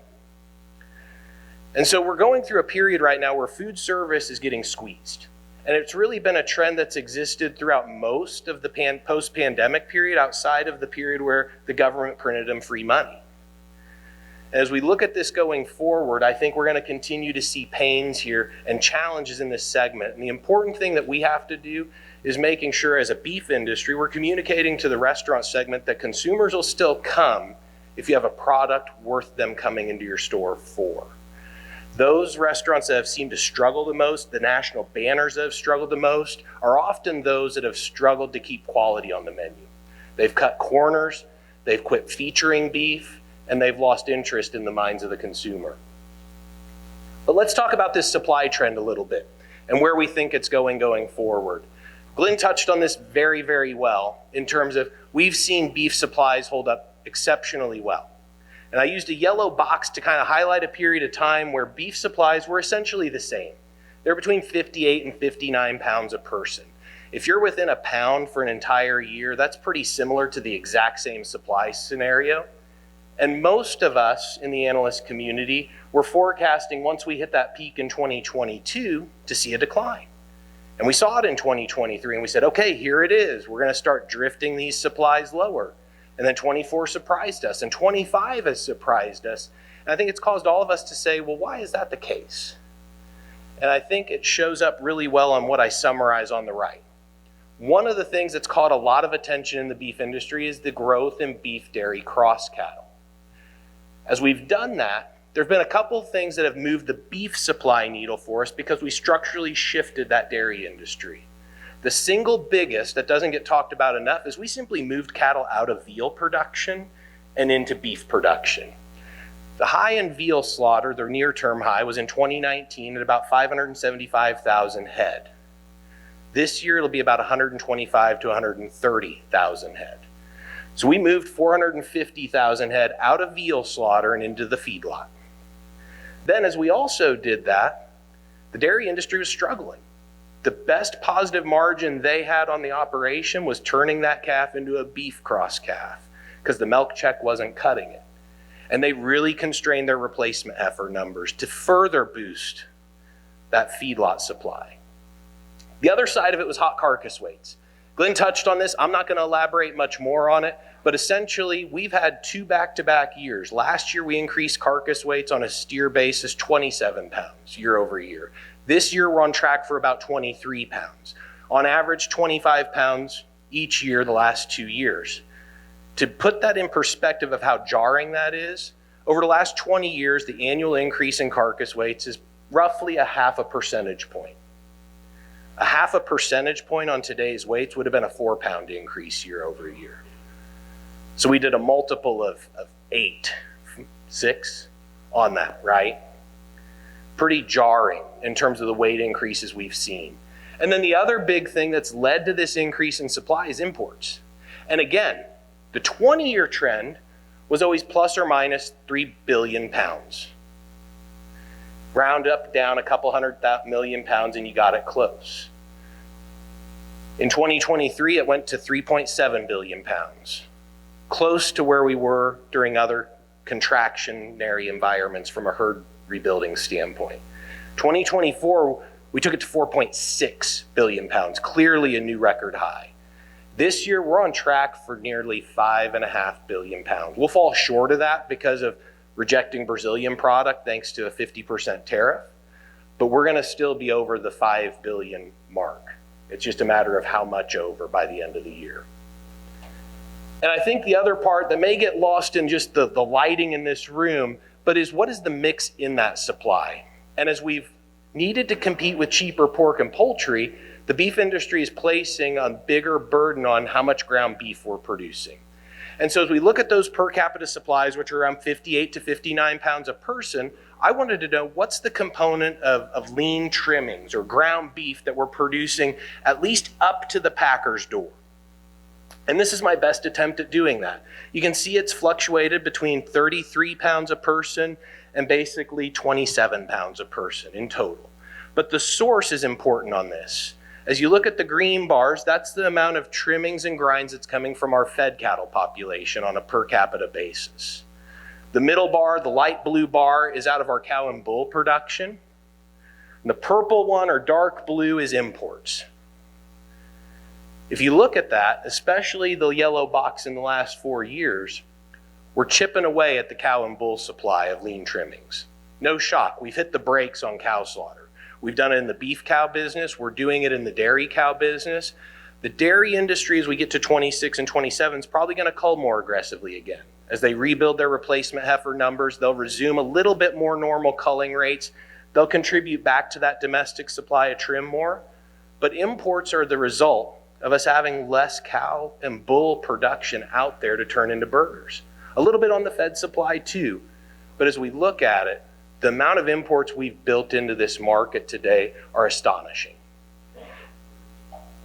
And so we're going through a period right now where food service is getting squeezed. And it's really been a trend that's existed throughout most of the post-pandemic period, outside of the period where the government printed them free money. As we look at this going forward, I think we're going to continue to see pains here and challenges in this segment. And the important thing that we have to do is making sure as a beef industry, we're communicating to the restaurant segment that consumers will still come if you have a product worth them coming into your store for. Those restaurants that have seemed to struggle the most, the national banners that have struggled the most, are often those that have struggled to keep quality on the menu. They've cut corners, they've quit featuring beef, and they've lost interest in the minds of the consumer. But let's talk about this supply trend a little bit and where we think it's going forward. Glynn touched on this very, very well in terms of we've seen beef supplies hold up exceptionally well. And I used a yellow box to kind of highlight a period of time where beef supplies were essentially the same. They're between 58 and 59 pounds a person. If you're within a pound for an entire year, that's pretty similar to the exact same supply scenario. And most of us in the analyst community were forecasting once we hit that peak in 2022 to see a decline. And we saw it in 2023 and we said, okay, here it is. We're going to start drifting these supplies lower. And then 24 surprised us, and 25 has surprised us. And I think it's caused all of us to say, well, why is that the case? And I think it shows up really well on what I summarize on the right. One of the things that's caught a lot of attention in the beef industry is the growth in beef dairy cross cattle. As we've done that, there have been a couple of things that have moved the beef supply needle for us because we structurally shifted that dairy industry. The single biggest that doesn't get talked about enough is we simply moved cattle out of veal production and into beef production. The high in veal slaughter, their near-term high, was in 2019 at about 575,000 head. This year it'll be about 125 to 130,000 head. So we moved 450,000 head out of veal slaughter and into the feedlot. Then as we also did that, the dairy industry was struggling. The best positive margin they had on the operation was turning that calf into a beef cross calf because the milk check wasn't cutting it. And they really constrained their replacement heifer numbers to further boost that feedlot supply. The other side of it was hot carcass weights. Glynn touched on this. I'm not going to elaborate much more on it, but essentially we've had 2 back-to-back years. Last year we increased carcass weights on a steer basis 27 pounds year over year. This year we're on track for about 23 pounds. On average 25 pounds each year the last 2 years. To put that in perspective of how jarring that is, over the last 20 years, the annual increase in carcass weights is roughly a 0.5 percentage point. A 0.5 percentage point on today's weights would have been a 4-pound increase year over year. So we did a multiple of 8, 6 on that, right? Pretty jarring in terms of the weight increases we've seen. And then the other big thing that's led to this increase in supply is imports. And again, the 20-year trend was always plus or minus 3 billion pounds. Round up, down a couple 100 million pounds and you got it close. In 2023, it went to 3.7 billion pounds. Close to where we were during other contractionary environments from a herd rebuilding standpoint. 2024, we took it to 4.6 billion pounds, clearly a new record high. This year, we're on track for nearly 5.5 billion pounds. We'll fall short of that because of rejecting Brazilian product thanks to a 50% tariff, but we're gonna still be over the 5 billion mark. It's just a matter of how much over by the end of the year. And I think the other part that may get lost in just the lighting in this room, but is what is the mix in that supply? And as we've needed to compete with cheaper pork and poultry, the beef industry is placing a bigger burden on how much ground beef we're producing. And so as we look at those per capita supplies, which are around 58 to 59 pounds a person, I wanted to know what's the component of lean trimmings or ground beef that we're producing at least up to the packer's door. And this is my best attempt at doing that. You can see it's fluctuated between 33 pounds a person and basically 27 pounds a person in total. But the source is important on this. As you look at the green bars, that's the amount of trimmings and grinds that's coming from our fed cattle population on a per capita basis. The middle bar, the light blue bar, is out of our cow and bull production. And the purple one or dark blue is imports. If you look at that, especially the yellow box in the last 4 years, we're chipping away at the cow and bull supply of lean trimmings. No shock, we've hit the brakes on cow slaughter. We've done it in the beef cow business. We're doing it in the dairy cow business. The dairy industry, as we get to 26 and 27, is probably going to cull more aggressively again. As they rebuild their replacement heifer numbers, they'll resume a little bit more normal culling rates. They'll contribute back to that domestic supply of trim more. But imports are the result of us having less cow and bull production out there to turn into burgers. A little bit on the fed supply too. But as we look at it, the amount of imports we've built into this market today are astonishing.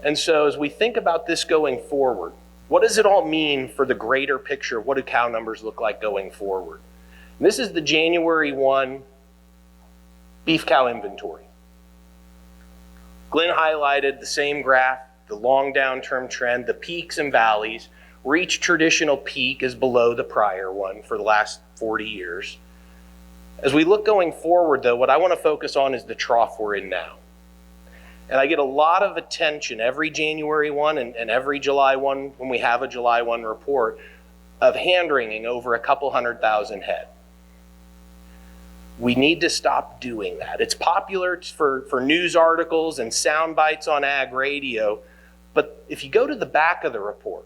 And so as we think about this going forward, what does it all mean for the greater picture of what do cow numbers look like going forward? And this is the January 1 beef cow inventory. Glynn highlighted the same graph, the long downturn trend, the peaks and valleys, where each traditional peak is below the prior one for the last 40 years. As we look going forward, though, what I want to focus on is the trough we're in now. And I get a lot of attention every January 1 and every July 1 when we have a July 1 report of hand-wringing over a couple 100,000 head. We need to stop doing that. It's popular for news articles and sound bites on ag radio, but if you go to the back of the report,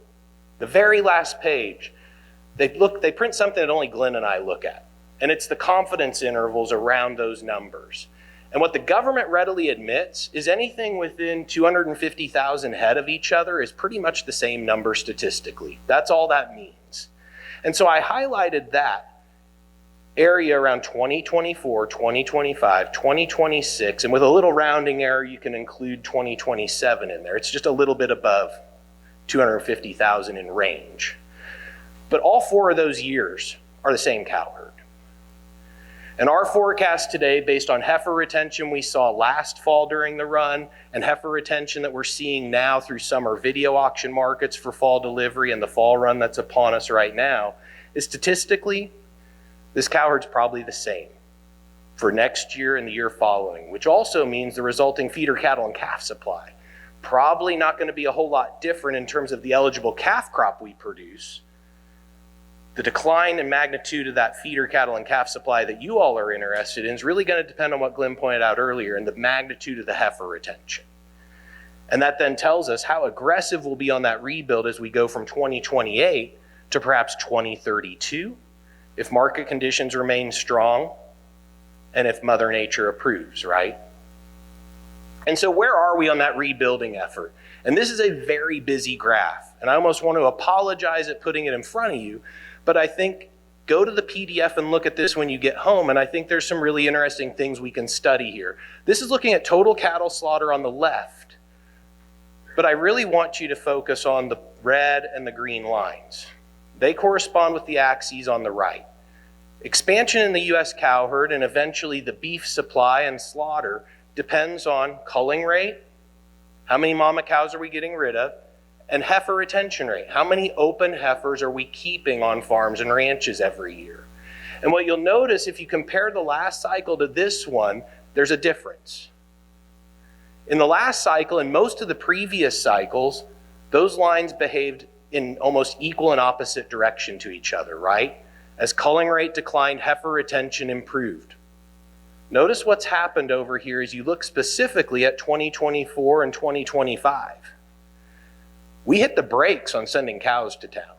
the very last page, they print something that only Glynn and I look at, and it's the confidence intervals around those numbers. And what the government readily admits is anything within 250,000 head of each other is pretty much the same number statistically. That's all that means. And so I highlighted that area around 2024, 2025, 2026, and with a little rounding error, you can include 2027 in there. It's just a little bit above 250,000 in range. But all 4 of those years are the same cow herd. And our forecast today, based on heifer retention we saw last fall during the run, and heifer retention that we're seeing now through summer video auction markets for fall delivery and the fall run that's upon us right now, is statistically, this cow herd's probably the same for next year and the year following, which also means the resulting feeder cattle and calf supply. Probably not going to be a whole lot different in terms of the eligible calf crop we produce. The decline in magnitude of that feeder cattle and calf supply that you all are interested in is really going to depend on what Glynn pointed out earlier and the magnitude of the heifer retention. And that then tells us how aggressive we'll be on that rebuild as we go from 2028 to perhaps 2032. If market conditions remain strong and if Mother Nature approves, right? And so where are we on that rebuilding effort? And this is a very busy graph, and I almost want to apologize at putting it in front of you, but I think go to the PDF and look at this when you get home, and I think there's some really interesting things we can study here. This is looking at total cattle slaughter on the left, but I really want you to focus on the red and the green lines. They correspond with the axes on the right. Expansion in the U.S. cow herd and eventually the beef supply and slaughter depends on culling rate, how many mama cows are we getting rid of, and heifer retention rate. How many open heifers are we keeping on farms and ranches every year? And what you'll notice if you compare the last cycle to this one, there's a difference. In the last cycle and most of the previous cycles, those lines behaved in almost equal and opposite direction to each other, right? As culling rate declined, heifer retention improved. Notice what's happened over here as you look specifically at 2024 and 2025. We hit the brakes on sending cows to town.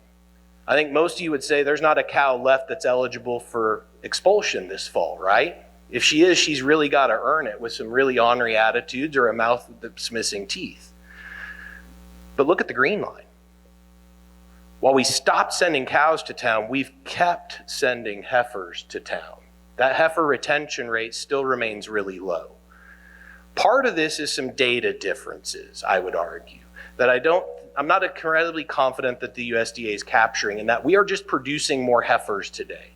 I think most of you would say there's not a cow left that's eligible for expulsion this fall, right? If she is, she's really got to earn it with some really ornery attitudes or a mouth that's missing teeth. But look at the green line. While we stopped sending cows to town, we've kept sending heifers to town. That heifer retention rate still remains really low. Part of this is some data differences, I would argue, that I'm not incredibly confident that the USDA is capturing, and that we are just producing more heifers today.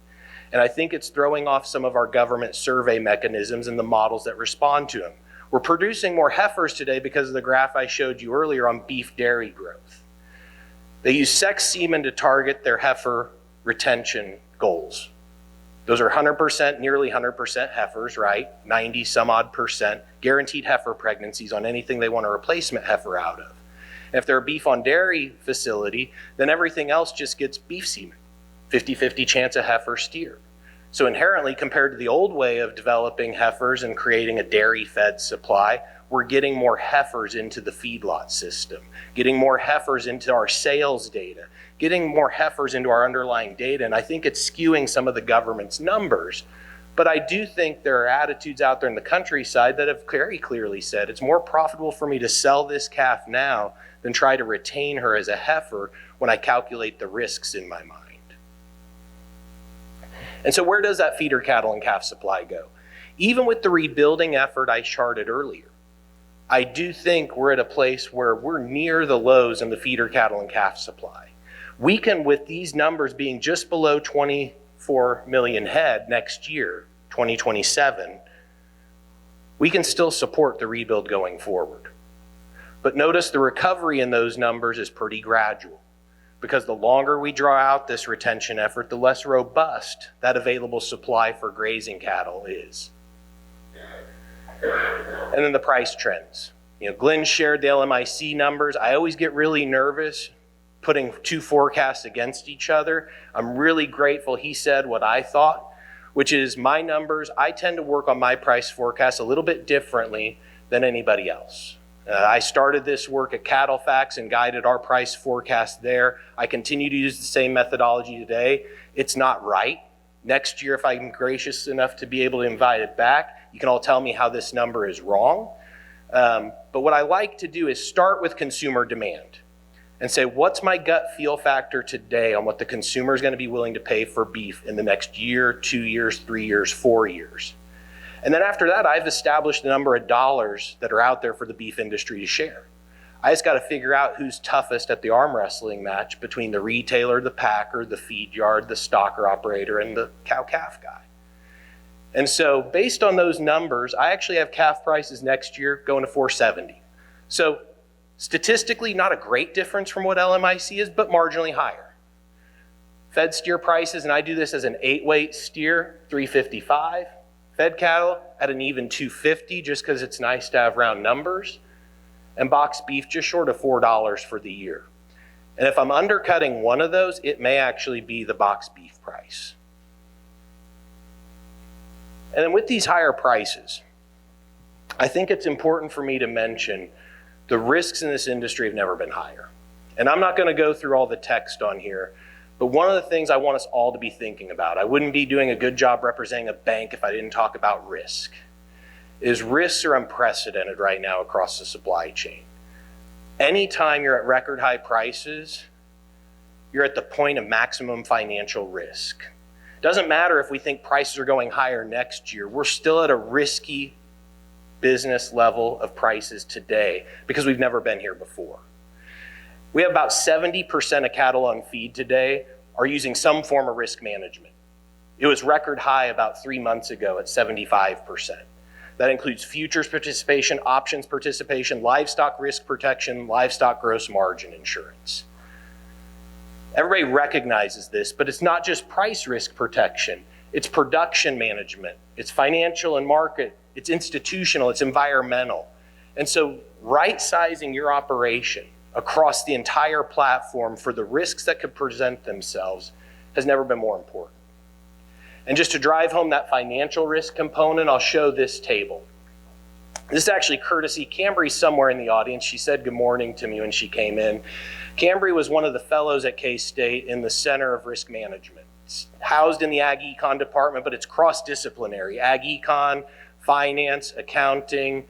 And I think it's throwing off some of our government survey mechanisms and the models that respond to them. We're producing more heifers today because of the graph I showed you earlier on beef dairy growth. They use sex semen to target their heifer retention goals. Those are 100%, nearly 100% heifers, right? 90 some odd percent, guaranteed heifer pregnancies on anything they want a replacement heifer out of. And if they're a beef on dairy facility, then everything else just gets beef semen. 50-50 chance of heifer steer. So inherently, compared to the old way of developing heifers and creating a dairy-fed supply, we're getting more heifers into the feedlot system, getting more heifers into our sales data, getting more heifers into our underlying data, and I think it's skewing some of the government's numbers. But I do think there are attitudes out there in the countryside that have very clearly said it's more profitable for me to sell this calf now than try to retain her as a heifer when I calculate the risks in my mind. And so where does that feeder cattle and calf supply go? Even with the rebuilding effort I charted earlier, I do think we're at a place where we're near the lows in the feeder cattle and calf supply. We can, with these numbers being just below 24 million head next year, 2027, we can still support the rebuild going forward. But notice the recovery in those numbers is pretty gradual, because the longer we draw out this retention effort, the less robust that available supply for grazing cattle is. And then the price trends. Glynn shared the LMIC numbers. I always get really nervous putting two forecasts against each other. I'm really grateful he said what I thought. which is my numbers. I tend to work on my price forecast a little bit differently than anybody else. I started this work at CattleFax and guided our price forecast there. I continue to use the same methodology today. It's not right. Next year, if I'm gracious enough to be able to invite it back, you can all tell me how this number is wrong. But what I like to do is start with consumer demand and say, what's my gut feel factor today on what the consumer is going to be willing to pay for beef in the next year, 2 years, 3 years, 4 years? And then after that, I've established the number of dollars that are out there for the beef industry to share. I just got to figure out who's toughest at the arm wrestling match between the retailer, the packer, the feed yard, the stocker operator, and the cow-calf guy. And so based on those numbers, I actually have calf prices next year going to $470. So statistically, not a great difference from what LMIC is, but marginally higher. Fed steer prices, and I do this as an 8-weight steer, $355. Fed cattle at an even $250, just because it's nice to have round numbers. And boxed beef just short of $4 for the year. And if I'm undercutting one of those, it may actually be the boxed beef price. And then with these higher prices, I think it's important for me to mention the risks in this industry have never been higher. And I'm not going to go through all the text on here, but one of the things I want us all to be thinking about, I wouldn't be doing a good job representing a bank if I didn't talk about risk, is risks are unprecedented right now across the supply chain. Anytime you're at record high prices, you're at the point of maximum financial risk. Doesn't matter if we think prices are going higher next year, we're still at a risky business level of prices today because we've never been here before. We have about 70% of cattle on feed today are using some form of risk management. It was record high about 3 months ago at 75%. That includes futures participation, options participation, livestock risk protection, livestock gross margin insurance. Everybody recognizes this, but it's not just price risk protection. It's production management. It's financial and market. It's institutional. It's environmental. And so right-sizing your operation across the entire platform for the risks that could present themselves has never been more important. And just to drive home that financial risk component, I'll show this table. This is actually courtesy. Cambry's somewhere in the audience. She said good morning to me when she came in. Cambry was one of the fellows at K-State in the Center of Risk Management. It's housed in the Ag Econ department, but it's cross-disciplinary. Ag Econ, finance, accounting,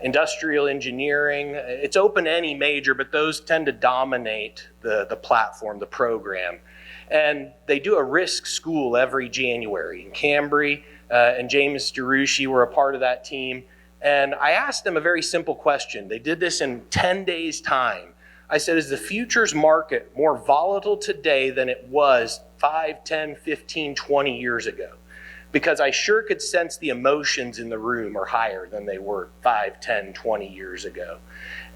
industrial engineering. It's open to any major, but those tend to dominate the platform, the program. And they do a risk school every January. And Cambry and James DeRushi were a part of that team. And I asked them a very simple question. They did this in 10 days' time. I said, is the futures market more volatile today than it was 5, 10, 15, 20 years ago? Because I sure could sense the emotions in the room are higher than they were 5, 10, 20 years ago.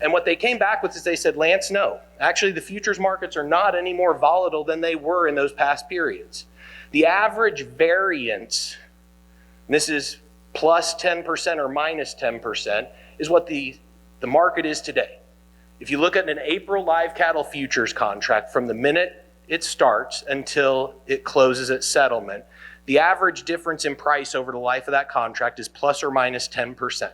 And what they came back with is they said, Lance, no. Actually, the futures markets are not any more volatile than they were in those past periods. The average variance, and this is plus 10% or minus 10%, is what the market is today. If you look at an April live cattle futures contract from the minute it starts until it closes at settlement, the average difference in price over the life of that contract is plus or minus 10%.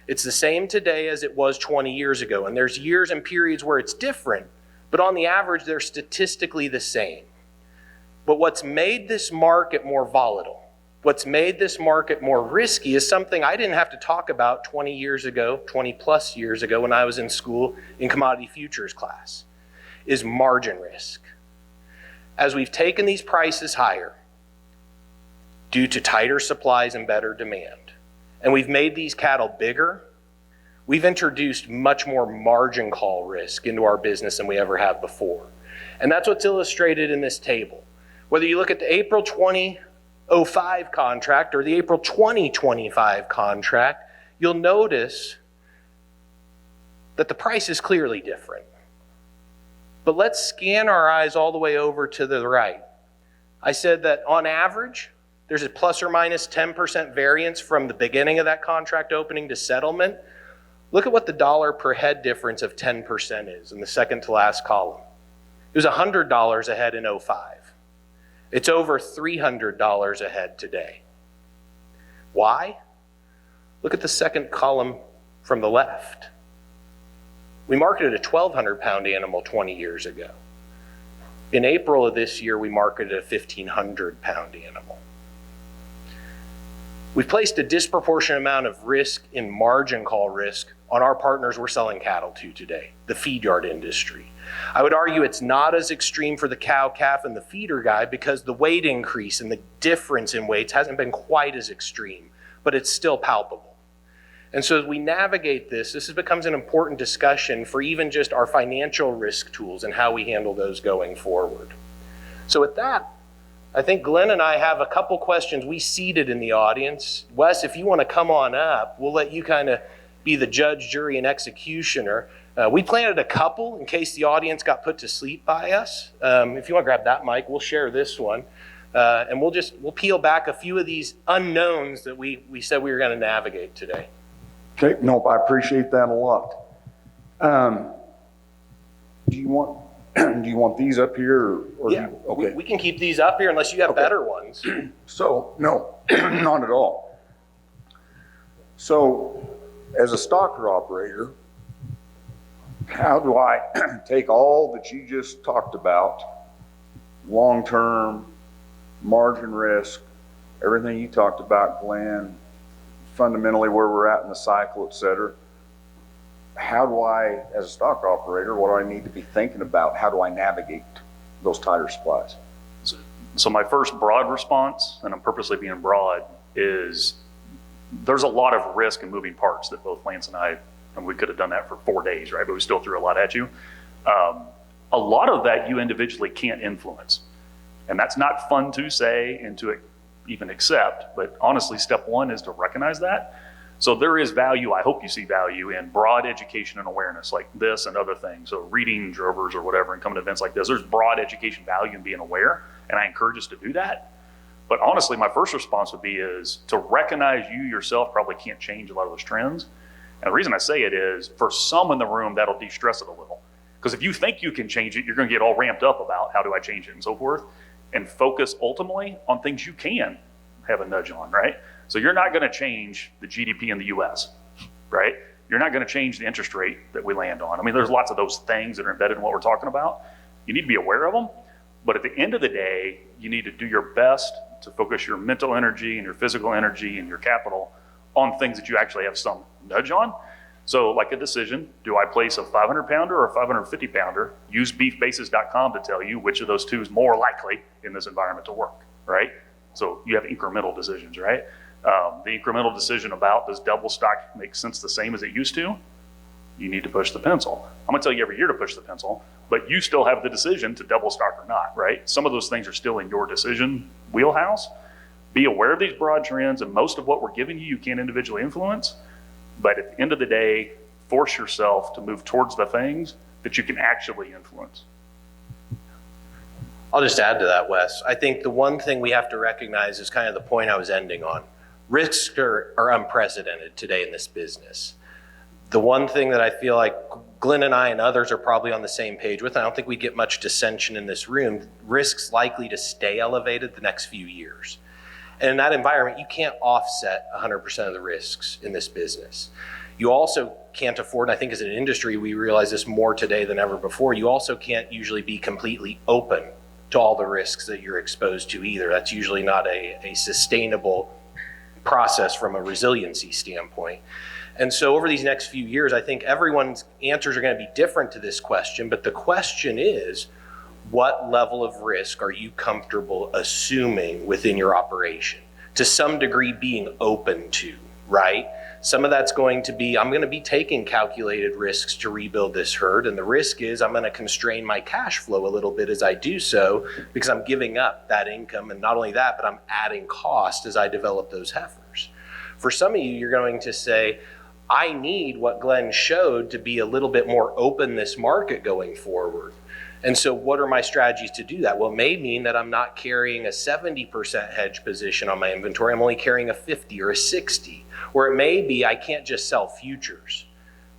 It's the same today as it was 20 years ago, and there's years and periods where it's different, but on the average, they're statistically the same. But what's made this market more volatile, what's made this market more risky is something I didn't have to talk about 20 years ago, 20 plus years ago when I was in school in commodity futures class, is margin risk. As we've taken these prices higher due to tighter supplies and better demand, and we've made these cattle bigger, we've introduced much more margin call risk into our business than we ever have before. And that's what's illustrated in this table. Whether you look at the April 2005 contract or the April 2025 contract, you'll notice that the price is clearly different. But let's scan our eyes all the way over to the right. I said that on average, there's a plus or minus 10% variance from the beginning of that contract opening to settlement. Look at what the dollar per head difference of 10% is in the second to last column. It was $100 a head in 05. It's over $300 a head today. Why? Look at the second column from the left. We marketed a 1,200 pound animal 20 years ago. In April of this year, we marketed a 1,500 pound animal. We've placed a disproportionate amount of risk in margin call risk on our partners we're selling cattle to today, the feed yard industry. I would argue it's not as extreme for the cow, calf, and the feeder guy because the weight increase and the difference in weights hasn't been quite as extreme, but it's still palpable. And so as we navigate this becomes an important discussion for even just our financial risk tools and how we handle those going forward. So with that, I think Glynn and I have a couple questions we seated in the audience. Wes, if you want to come on up, we'll let you kind of be the judge, jury, and executioner. We planted a couple in case the audience got put to sleep by us. If you want to grab that mic, we'll share this one. And we'll peel back a few of these unknowns that we said we were going to navigate today. Okay, no, I appreciate that a lot. Do you want these up here? Or Yeah, okay. we can keep these up here unless you have better ones. So, no, not at all. So, as a stocker operator, how do I take all that you just talked about, long-term, margin risk, everything you talked about, Glynn, fundamentally where we're at in the cycle, et cetera. How do I, as a stock operator, what do I need to be thinking about? How do I navigate those tighter supplies? So my first broad response, and I'm purposely being broad, is there's a lot of risk and moving parts that both Lance and we could have done that for 4 days, right? But we still threw a lot at you. A lot of that you individually can't influence. And that's not fun to say and to even accept, but honestly, step one is to recognize that. So there is value, I hope you see value in broad education and awareness like this and other things. So reading drovers or whatever and coming to events like this, there's broad education value in being aware, and I encourage us to do that. But honestly, my first response would be is to recognize you yourself probably can't change a lot of those trends. And the reason I say it is for some in the room, that'll de-stress it a little. Because if you think you can change it, you're gonna get all ramped up about how do I change it and so forth, and focus ultimately on things you can have a nudge on, right? So you're not gonna change the GDP in the US, right? You're not gonna change the interest rate that we land on. I mean, there's lots of those things that are embedded in what we're talking about. You need to be aware of them, but at the end of the day, you need to do your best to focus your mental energy and your physical energy and your capital on things that you actually have some nudge on. So like a decision, do I place a 500 pounder or a 550 pounder? Use beefbasis.com to tell you which of those two is more likely in this environment to work, right? So you have incremental decisions, right? The incremental decision about does double stock make sense the same as it used to? You need to push the pencil. I'm gonna tell you every year to push the pencil, but you still have the decision to double stock or not, right? Some of those things are still in your decision wheelhouse. Be aware of these broad trends, and most of what we're giving you, you can't individually influence. But at the end of the day, force yourself to move towards the things that you can actually influence. I'll just add to that, Wes. I think the one thing we have to recognize is kind of the point I was ending on. Risks are unprecedented today in this business. The one thing that I feel like Glynn and I and others are probably on the same page with, I don't think we get much dissension in this room, risks likely to stay elevated the next few years. And in that environment, you can't offset 100% of the risks in this business. You also can't afford, and I think as an industry, we realize this more today than ever before, you also can't usually be completely open to all the risks that you're exposed to either. That's usually not a sustainable process from a resiliency standpoint. And so over these next few years, I think everyone's answers are going to be different to this question, but the question is, what level of risk are you comfortable assuming within your operation? To some degree being open to, right? Some of that's going to be, I'm going to be taking calculated risks to rebuild this herd, and the risk is I'm going to constrain my cash flow a little bit as I do so because I'm giving up that income, and not only that, but I'm adding cost as I develop those heifers. For some of you, you're going to say, I need what Glynn showed to be a little bit more open this market going forward. And so what are my strategies to do that? Well, it may mean that I'm not carrying a 70% hedge position on my inventory. I'm only carrying a 50 or a 60. Or it may be I can't just sell futures,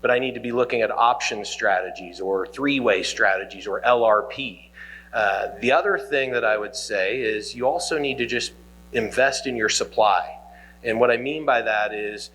but I need to be looking at option strategies or three-way strategies or LRP. The other thing that I would say is you also need to just invest in your supply. And what I mean by that is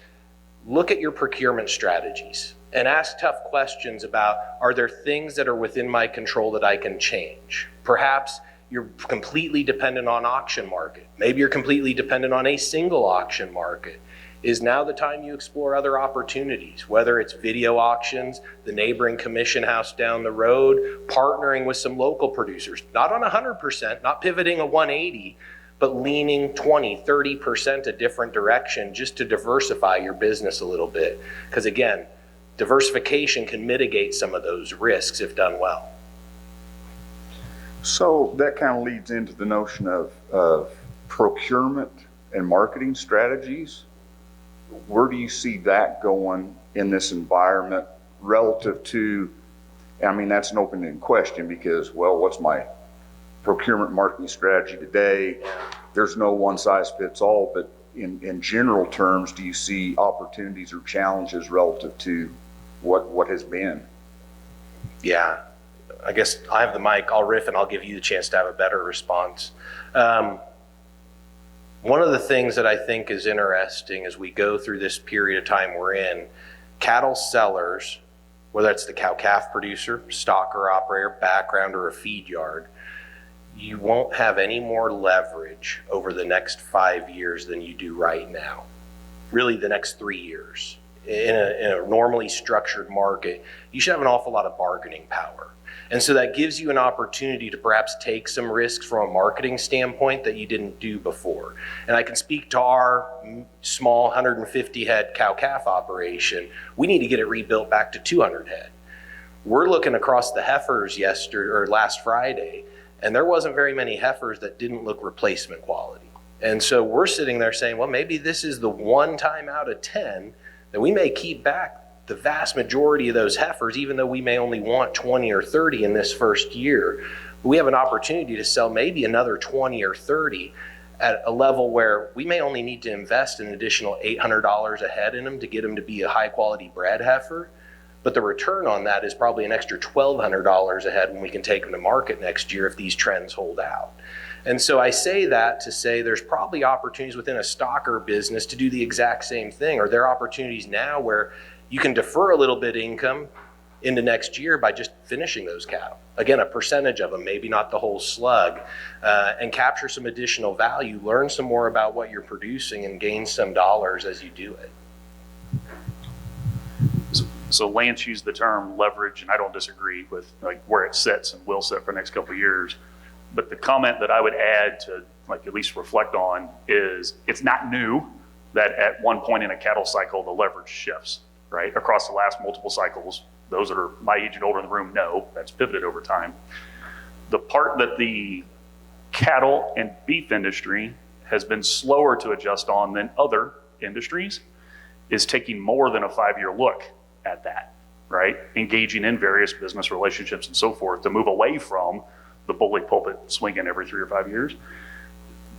look at your procurement strategies and ask tough questions about, are there things that are within my control that I can change? Perhaps you're completely dependent on auction market. Maybe you're completely dependent on a single auction market. Is now the time you explore other opportunities, whether it's video auctions, the neighboring commission house down the road, partnering with some local producers, not on 100%, not pivoting a 180, but leaning 20, 30% a different direction just to diversify your business a little bit. Because again, diversification can mitigate some of those risks if done well. So that kind of leads into the notion of procurement and marketing strategies. Where do you see that going in this environment relative to, I mean, that's an open-ended question because, well, what's my procurement marketing strategy today? There's no one size fits all, but in general terms, do you see opportunities or challenges relative to what has been? Yeah, I guess I have the mic. I'll riff and I'll give you the chance to have a better response. One of the things that I think is interesting as we go through this period of time we're in, cattle sellers, whether it's the cow-calf producer, stocker operator, background, or a feed yard, you won't have any more leverage over the next 5 years than you do right now. Really the next 3 years. In a normally structured market, you should have an awful lot of bargaining power. And so that gives you an opportunity to perhaps take some risks from a marketing standpoint that you didn't do before. And I can speak to our small 150 head cow-calf operation. We need to get it rebuilt back to 200 head. We're looking across the heifers last Friday, and there wasn't very many heifers that didn't look replacement quality. And so we're sitting there saying, well, maybe this is the one time out of 10 that we may keep back the vast majority of those heifers, even though we may only want 20 or 30 in this first year. We have an opportunity to sell maybe another 20 or 30 at a level where we may only need to invest an additional $800 a head in them to get them to be a high quality bred heifer. But the return on that is probably an extra $1,200 a head when we can take them to market next year if these trends hold out. And so I say that to say there's probably opportunities within a stocker business to do the exact same thing, or there are opportunities now where you can defer a little bit income into next year by just finishing those cattle. Again, a percentage of them, maybe not the whole slug, and capture some additional value, learn some more about what you're producing and gain some dollars as you do it. So Lance used the term leverage, and I don't disagree with like where it sits and will sit for the next couple of years. But the comment that I would add to like at least reflect on is it's not new that at one point in a cattle cycle, the leverage shifts, right? Across the last multiple cycles, those that are my age and older in the room know that's pivoted over time. The part that the cattle and beef industry has been slower to adjust on than other industries is taking more than a 5-year look at that, right? Engaging in various business relationships and so forth to move away from the bully pulpit swinging every 3 or 5 years.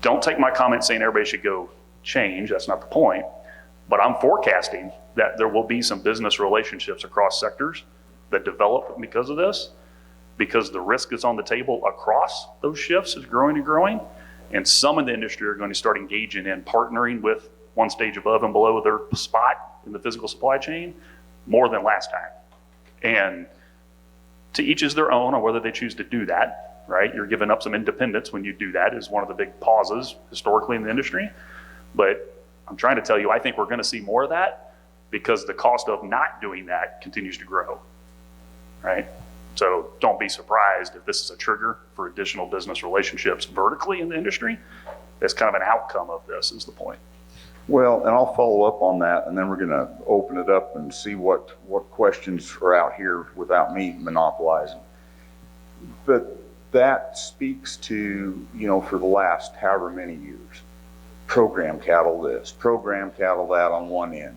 Don't take my comment saying everybody should go change. That's not the point. But I'm forecasting that there will be some business relationships across sectors that develop because of this, because the risk is on the table across those shifts is growing and growing. And some in the industry are going to start engaging in partnering with one stage above and below their spot in the physical supply chain more than last time. And to each is their own on whether they choose to do that, right? You're giving up some independence when you do that is one of the big pauses historically in the industry. But I'm trying to tell you, I think we're going to see more of that because the cost of not doing that continues to grow, right? So don't be surprised if this is a trigger for additional business relationships vertically in the industry. That's kind of an outcome of this is the point. Well, and I'll follow up on that, and then we're going to open it up and see what questions are out here without me monopolizing. But that speaks to, for the last however many years, program cattle this, program cattle that on one end.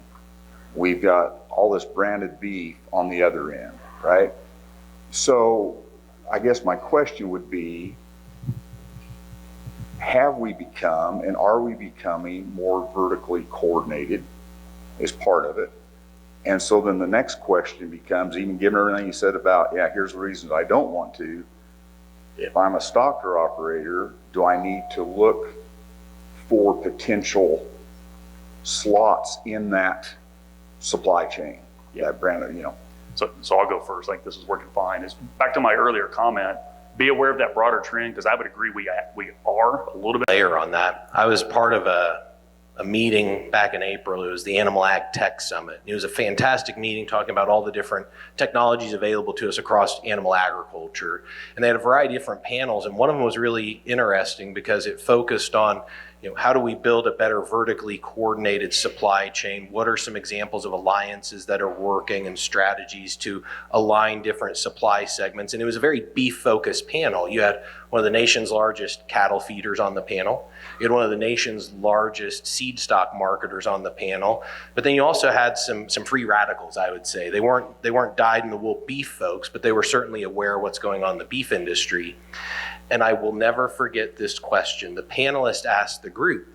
We've got all this branded beef on the other end, right? So I guess my question would be, have we become and are we becoming more vertically coordinated as part of it? And so then the next question becomes, even given everything you said about, here's the reasons I don't want to, If I'm a stocker operator, do I need to look for potential slots in that supply chain? That brand, you know. So I'll go first. I think this is working fine. Is back to my earlier comment. Be aware of that broader trend, because I would agree we are a little bit. Layer on that. I was part of a meeting back in April. It was the Animal Ag Tech Summit. It was a fantastic meeting talking about all the different technologies available to us across animal agriculture. And they had a variety of different panels, and one of them was really interesting because it focused on, how do we build a better vertically coordinated supply chain? What are some examples of alliances that are working and strategies to align different supply segments? And it was a very beef-focused panel. You had one of the nation's largest cattle feeders on the panel. You had one of the nation's largest seed stock marketers on the panel. But then you also had some free radicals, I would say. They weren't dyed-in-the-wool beef folks, but they were certainly aware of what's going on in the beef industry. And I will never forget this question. The panelist asked the group,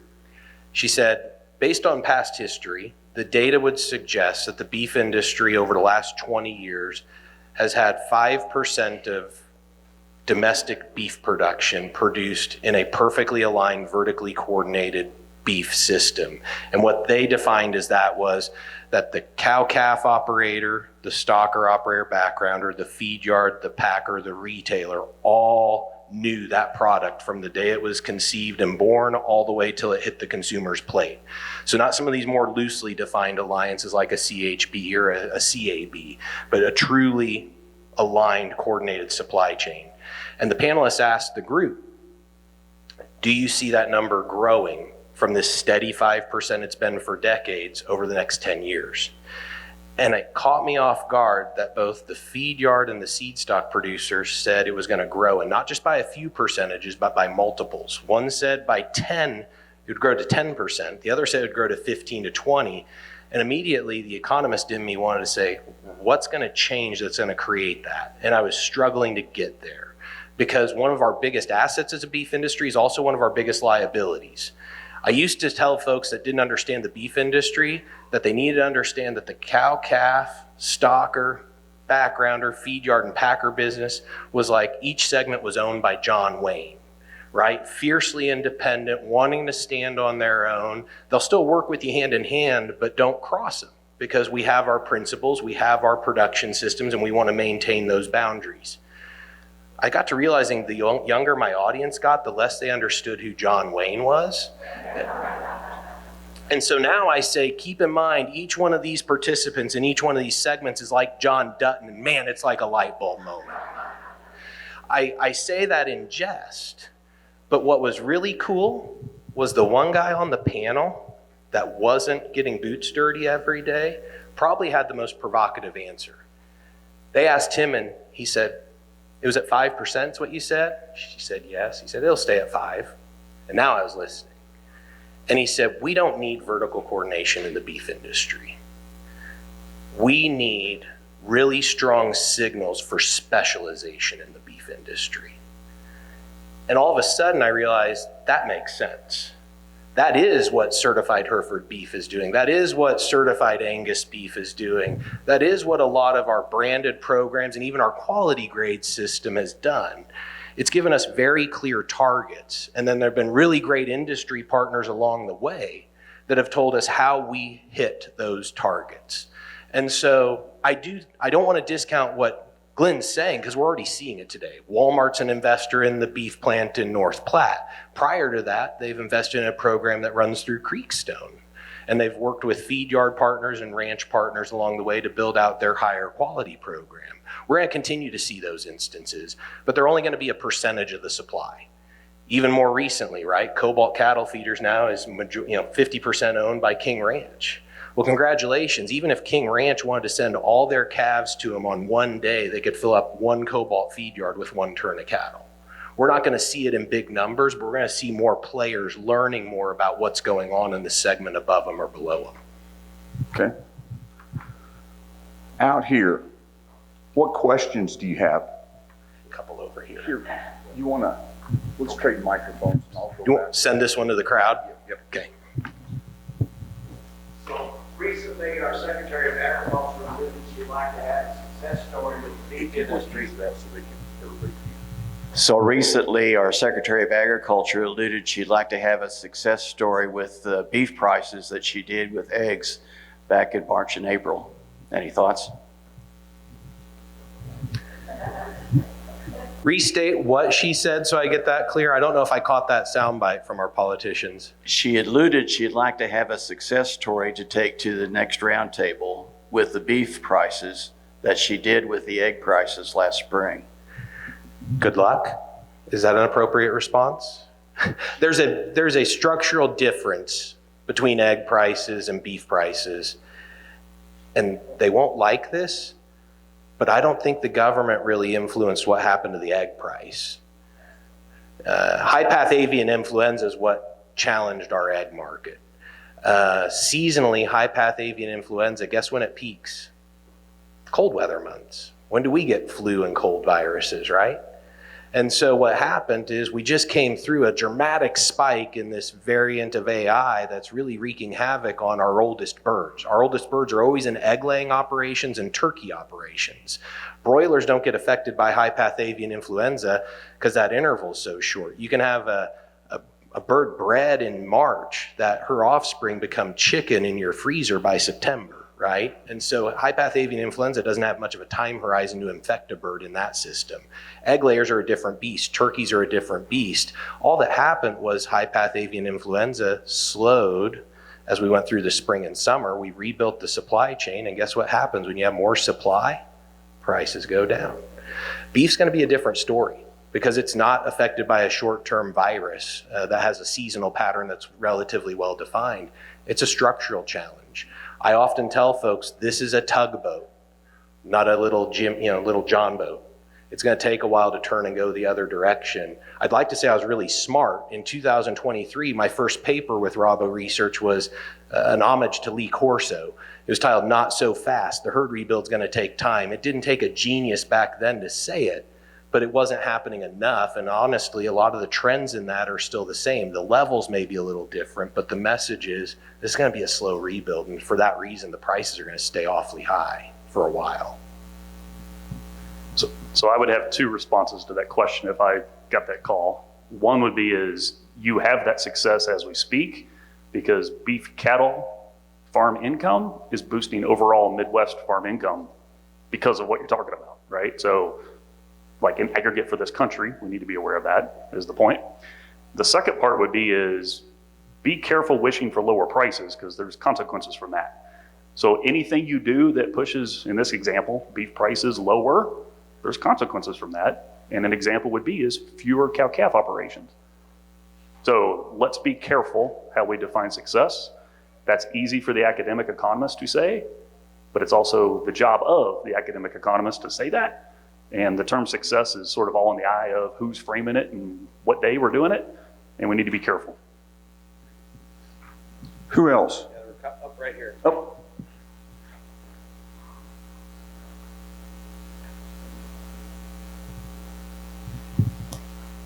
she said, based on past history, the data would suggest that the beef industry over the last 20 years has had 5% of domestic beef production produced in a perfectly aligned, vertically coordinated beef system. And what they defined as that was that the cow-calf operator, the stocker operator, backgrounder, the feed yard, the packer, the retailer, all knew that product from the day it was conceived and born all the way till it hit the consumer's plate. So not some of these more loosely defined alliances like a CHB or a CAB, but a truly aligned, coordinated supply chain. And the panelists asked the group, do you see that number growing from this steady 5% it's been for decades over the next 10 years? And it caught me off guard that both the feed yard and the seed stock producers said it was going to grow, and not just by a few percentages, but by multiples. One said by 10, it would grow to 10%. The other said it would grow to 15 to 20. And immediately the economist in me wanted to say, what's going to change that's going to create that? And I was struggling to get there, because one of our biggest assets as a beef industry is also one of our biggest liabilities. I used to tell folks that didn't understand the beef industry that they needed to understand that the cow-calf, stocker, backgrounder, feed yard, and packer business was like each segment was owned by John Wayne, right? Fiercely independent, wanting to stand on their own. They'll still work with you hand in hand, but don't cross them, because we have our principles, we have our production systems, and we want to maintain those boundaries. I got to realizing the younger my audience got, the less they understood who John Wayne was. And so now I say, keep in mind, each one of these participants in each one of these segments is like John Dutton, and man, it's like a light bulb moment. I say that in jest, but what was really cool was the one guy on the panel that wasn't getting boots dirty every day probably had the most provocative answer. They asked him, and he said, it was at 5%, is what you said? She said, yes. He said, it'll stay at 5. And now I was listening. And he said, we don't need vertical coordination in the beef industry. We need really strong signals for specialization in the beef industry. And all of a sudden I realized that makes sense. That is what certified Hereford beef is doing. That is what certified Angus beef is doing. That is what a lot of our branded programs and even our quality grade system has done. It's given us very clear targets. And then there have been really great industry partners along the way that have told us how we hit those targets. And so I don't want to discount what Glynn's saying, because we're already seeing it today. Walmart's an investor in the beef plant in North Platte. Prior to that, they've invested in a program that runs through Creekstone. And they've worked with feed yard partners and ranch partners along the way to build out their higher quality program. We're going to continue to see those instances, but they're only going to be a percentage of the supply. Even more recently, right? Cobalt Cattle Feeders now is 50% owned by King Ranch. Well, congratulations. Even if King Ranch wanted to send all their calves to them on one day, they could fill up one Cobalt feed yard with one turn of cattle. We're not going to see it in big numbers, but we're going to see more players learning more about what's going on in the segment above them or below them. Okay. Out here, what questions do you have? A couple over here. Here, you want to, let's trade microphones. And I'll go You back. want to send this one to the crowd? Yep. Okay. So recently, our Secretary of Agriculture alluded she'd like to have a success story with the beef industry. That so they can, everybody So recently, our Secretary of Agriculture alluded she'd like to have a success story with the beef prices that she did with eggs back in March and April. Any thoughts? Restate what she said so I get that clear. I don't know if I caught that soundbite from our politicians. She alluded she'd like to have a success story to take to the next roundtable with the beef prices that she did with the egg prices last spring. Good luck. Is that an appropriate response? There's a structural difference between egg prices and beef prices, and they won't like this, but I don't think the government really influenced what happened to the egg price. High-path avian influenza is what challenged our egg market. Seasonally, high-path avian influenza, guess when it peaks? Cold weather months. When do we get flu and cold viruses, right? And so what happened is we just came through a dramatic spike in this variant of AI that's really wreaking havoc on our oldest birds. Our oldest birds are always in egg-laying operations and turkey operations. Broilers don't get affected by high-path avian influenza because that interval is so short. You can have a bird bred in March that her offspring become chicken in your freezer by September, right? And so high-path avian influenza doesn't have much of a time horizon to infect a bird in that system. Egg layers are a different beast. Turkeys are a different beast. All that happened was high-path avian influenza slowed as we went through the spring and summer. We rebuilt the supply chain, and guess what happens when you have more supply? Prices go down. Beef's going to be a different story because it's not affected by a short-term virus that has a seasonal pattern that's relatively well-defined. It's a structural challenge. I often tell folks this is a tugboat, not a little John boat. It's going to take a while to turn and go the other direction. I'd like to say I was really smart. In 2023, my first paper with Rabo Research was an homage to Lee Corso. It was titled "Not So Fast. The herd rebuild's going to take time." It didn't take a genius back then to say it, but it wasn't happening enough. And honestly, a lot of the trends in that are still the same. The levels may be a little different, but the message is this is going to be a slow rebuild. And for that reason, the prices are going to stay awfully high for a while. So I would have two responses to that question if I got that call. One would be is you have that success as we speak because beef cattle farm income is boosting overall Midwest farm income because of what you're talking about, right? So like in aggregate for this country, we need to be aware of that is the point. The second part would be is be careful wishing for lower prices because there's consequences from that. So anything you do that pushes, in this example, beef prices lower, there's consequences from that. And an example would be is fewer cow-calf operations. So let's be careful how we define success. That's easy for the academic economist to say, but it's also the job of the academic economist to say that. And the term success is sort of all in the eye of who's framing it and what day we're doing it, and we need to be careful. Who else? Up right here. Oh.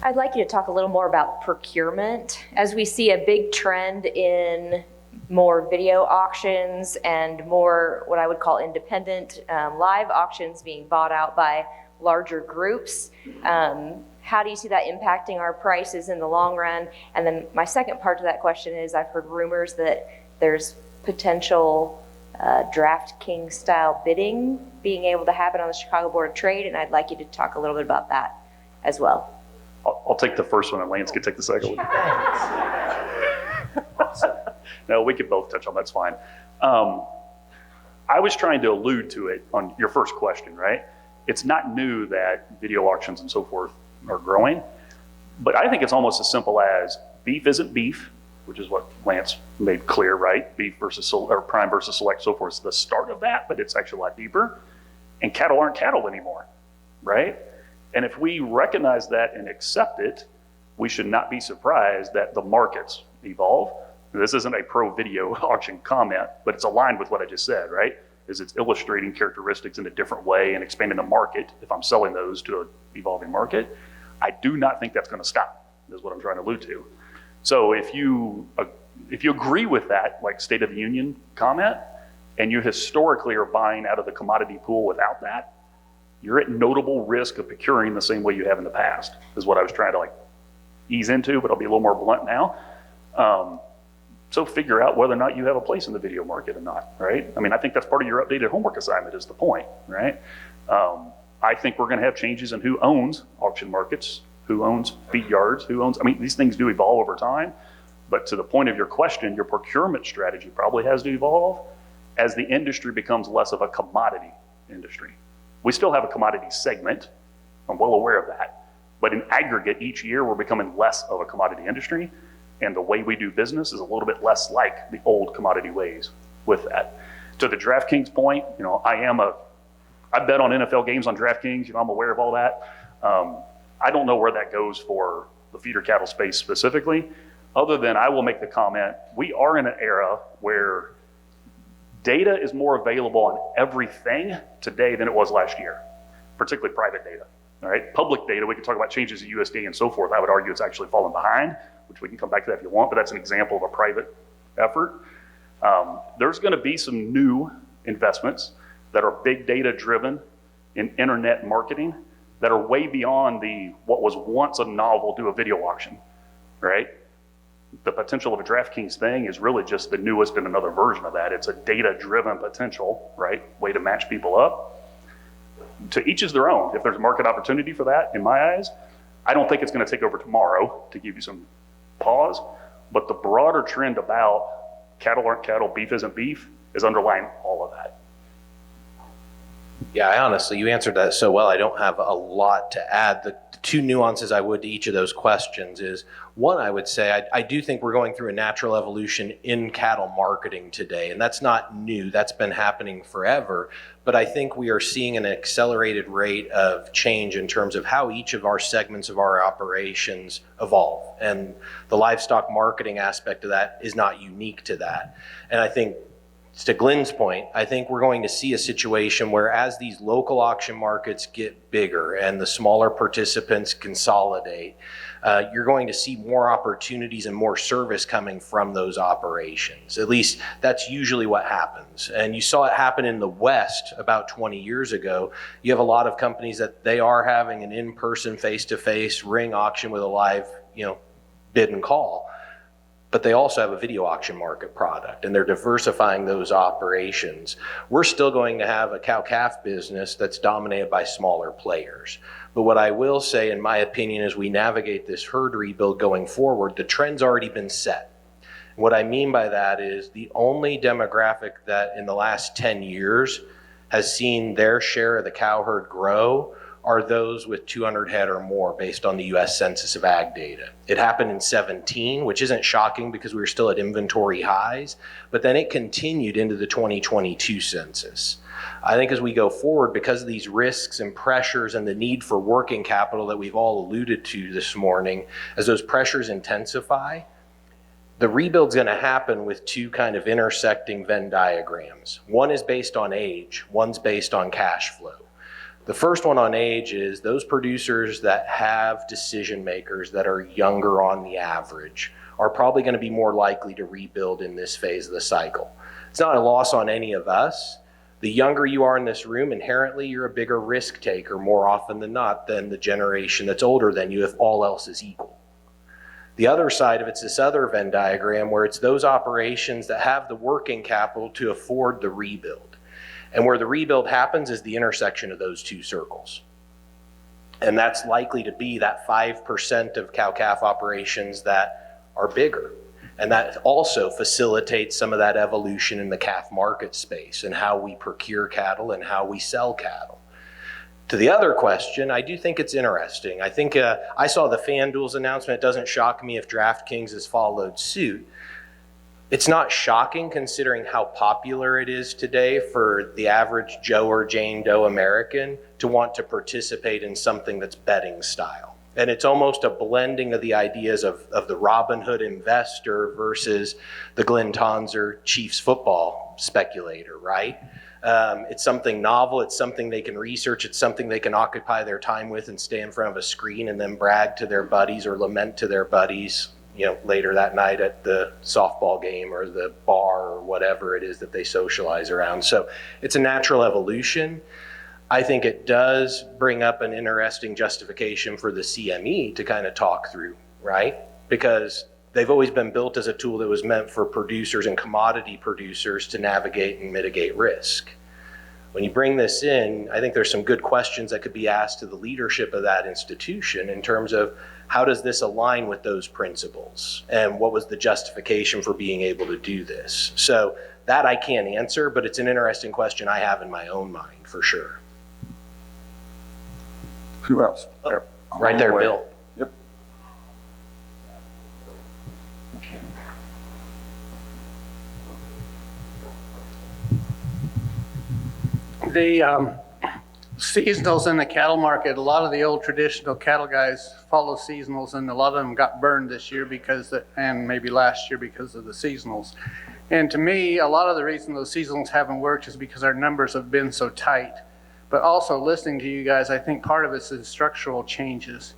I'd like you to talk a little more about procurement. As we see a big trend in more video auctions and more what I would call independent live auctions being bought out by larger groups, how do you see that impacting our prices in the long run? And then my second part to that question is I've heard rumors that there's potential DraftKings style bidding being able to happen on the Chicago Board of Trade, and I'd like you to talk a little bit about that as well. I'll take the first one and Lance can take the second one. No, we could both touch on that's fine. I was trying to allude to it on your first question, right? It's not new that video auctions and so forth are growing, but I think it's almost as simple as beef isn't beef, which is what Lance made clear, right? Beef versus or prime versus select, so forth is the start of that, but it's actually a lot deeper. And cattle aren't cattle anymore, right? And if we recognize that and accept it, we should not be surprised that the markets evolve. This isn't a pro video auction comment, but it's aligned with what I just said, right? Is it's illustrating characteristics in a different way and expanding the market if I'm selling those to an evolving market. I do not think that's going to stop, is what I'm trying to allude to. So if you agree with that, like State of the Union comment, and you historically are buying out of the commodity pool without that, you're at notable risk of procuring the same way you have in the past, is what I was trying to like ease into, but I'll be a little more blunt now. So figure out whether or not you have a place in the video market or not, right? I mean, I think that's part of your updated homework assignment is the point, right? I think we're gonna have changes in who owns auction markets, who owns feed yards, who owns, I mean, these things do evolve over time, but to the point of your question, your procurement strategy probably has to evolve as the industry becomes less of a commodity industry. We still have a commodity segment, I'm well aware of that, but in aggregate each year we're becoming less of a commodity industry, and the way we do business is a little bit less like the old commodity ways with that. To the DraftKings point, you know, I bet on NFL games on DraftKings, you know, I'm aware of all that. I don't know where that goes for the feeder cattle space specifically, other than I will make the comment, we are in an era where data is more available on everything today than it was last year, particularly private data, all right? Public data, we can talk about changes in USD and so forth. I would argue it's actually fallen behind, which we can come back to that if you want, but that's an example of a private effort. There's gonna be some new investments that are big data driven in internet marketing that are way beyond what was once a novel do a video auction, right? The potential of a DraftKings thing is really just the newest and another version of that. It's a data-driven potential, right? Way to match people up. To each is their own. If there's a market opportunity for that, in my eyes, I don't think it's gonna take over tomorrow, to give you some pause, but the broader trend about cattle aren't cattle, beef isn't beef, is underlying all of that. Yeah, I honestly, you answered that so well. I don't have a lot to add. The two nuances I would to each of those questions is, one, I would say I do think we're going through a natural evolution in cattle marketing today, and that's not new. That's been happening forever. But I think we are seeing an accelerated rate of change in terms of how each of our segments of our operations evolve. And the livestock marketing aspect of that is not unique to that. And I think, to Glynn's point, I think we're going to see a situation where as these local auction markets get bigger and the smaller participants consolidate, you're going to see more opportunities and more service coming from those operations. At least that's usually what happens. And you saw it happen in the West about 20 years ago. You have a lot of companies that they are having an in-person, face-to-face ring auction with a live, bid and call. But they also have a video auction market product, and they're diversifying those operations. We're still going to have a cow-calf business that's dominated by smaller players. But what I will say, in my opinion, as we navigate this herd rebuild going forward, the trend's already been set. What I mean by that is the only demographic that in the last 10 years has seen their share of the cow herd grow are those with 200 head or more based on the US Census of Ag data. It happened in 17, which isn't shocking because we were still at inventory highs, but then it continued into the 2022 census. I think as we go forward, because of these risks and pressures and the need for working capital that we've all alluded to this morning, as those pressures intensify, the rebuild's gonna happen with two kind of intersecting Venn diagrams. One is based on age, one's based on cash flow. The first one on age is those producers that have decision makers that are younger on the average are probably going to be more likely to rebuild in this phase of the cycle. It's not a loss on any of us. The younger you are in this room, inherently you're a bigger risk taker more often than not than the generation that's older than you if all else is equal. The other side of it's this other Venn diagram where it's those operations that have the working capital to afford the rebuild. And where the rebuild happens is the intersection of those two circles. And that's likely to be that 5% of cow-calf operations that are bigger. And that also facilitates some of that evolution in the calf market space and how we procure cattle and how we sell cattle. To the other question, I do think it's interesting. I think I saw the FanDuel's announcement. It doesn't shock me if DraftKings has followed suit. It's not shocking considering how popular it is today for the average Joe or Jane Doe American to want to participate in something that's betting style. And it's almost a blending of the ideas of the Robin Hood investor versus the Glynn Tonsor Chiefs football speculator, right? It's something novel, it's something they can research, it's something they can occupy their time with and stay in front of a screen and then brag to their buddies or lament to their buddies later that night at the softball game or the bar or whatever it is that they socialize around. So it's a natural evolution. I think it does bring up an interesting justification for the CME to kind of talk through, right? Because they've always been built as a tool that was meant for producers and commodity producers to navigate and mitigate risk. When you bring this in, I think there's some good questions that could be asked to the leadership of that institution in terms of how does this align with those principles? And what was the justification for being able to do this? So that I can't answer, but it's an interesting question I have in my own mind for sure. Who else? There. Right there, Bill. Yep. The seasonals in the cattle market, a lot of the old traditional cattle guys follow seasonals, and a lot of them got burned this year and maybe last year because of the seasonals. And to me, a lot of the reason those seasonals haven't worked is because our numbers have been so tight. But also listening to you guys, I think part of it's the structural changes.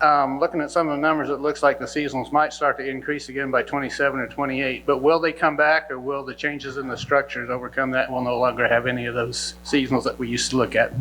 Looking at some of the numbers, it looks like the seasonals might start to increase again by 27 or 28. But will they come back, or will the changes in the structures overcome that? We'll no longer have any of those seasonals that we used to look at.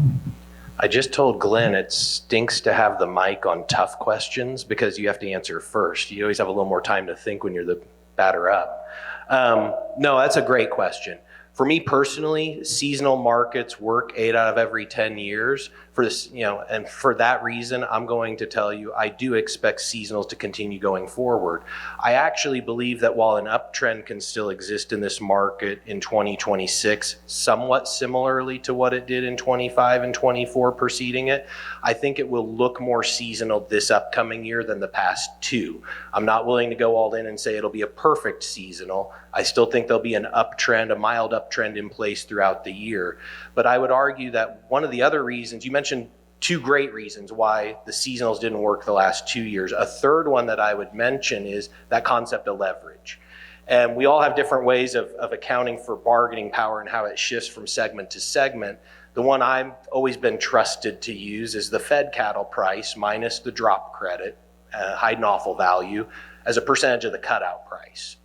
I just told Glynn it stinks to have the mic on tough questions because you have to answer first. You always have a little more time to think when you're the batter up. No, that's a great question. For me personally, seasonal markets work 8 out of every 10 years. For this, and for that reason, I'm going to tell you, I do expect seasonals to continue going forward. I actually believe that while an uptrend can still exist in this market in 2026, somewhat similarly to what it did in 25 and 24 preceding it, I think it will look more seasonal this upcoming year than the past 2. I'm not willing to go all in and say it'll be a perfect seasonal. I still think there'll be an uptrend, a mild uptrend in place throughout the year. But I would argue that one of the other reasons, you mentioned 2 great reasons why the seasonals didn't work the last 2 years. A third one that I would mention is that concept of leverage. And we all have different ways of accounting for bargaining power and how it shifts from segment to segment. The one I've always been trusted to use is the fed cattle price minus the drop credit, hide and offal value, as a percentage of the cutout price.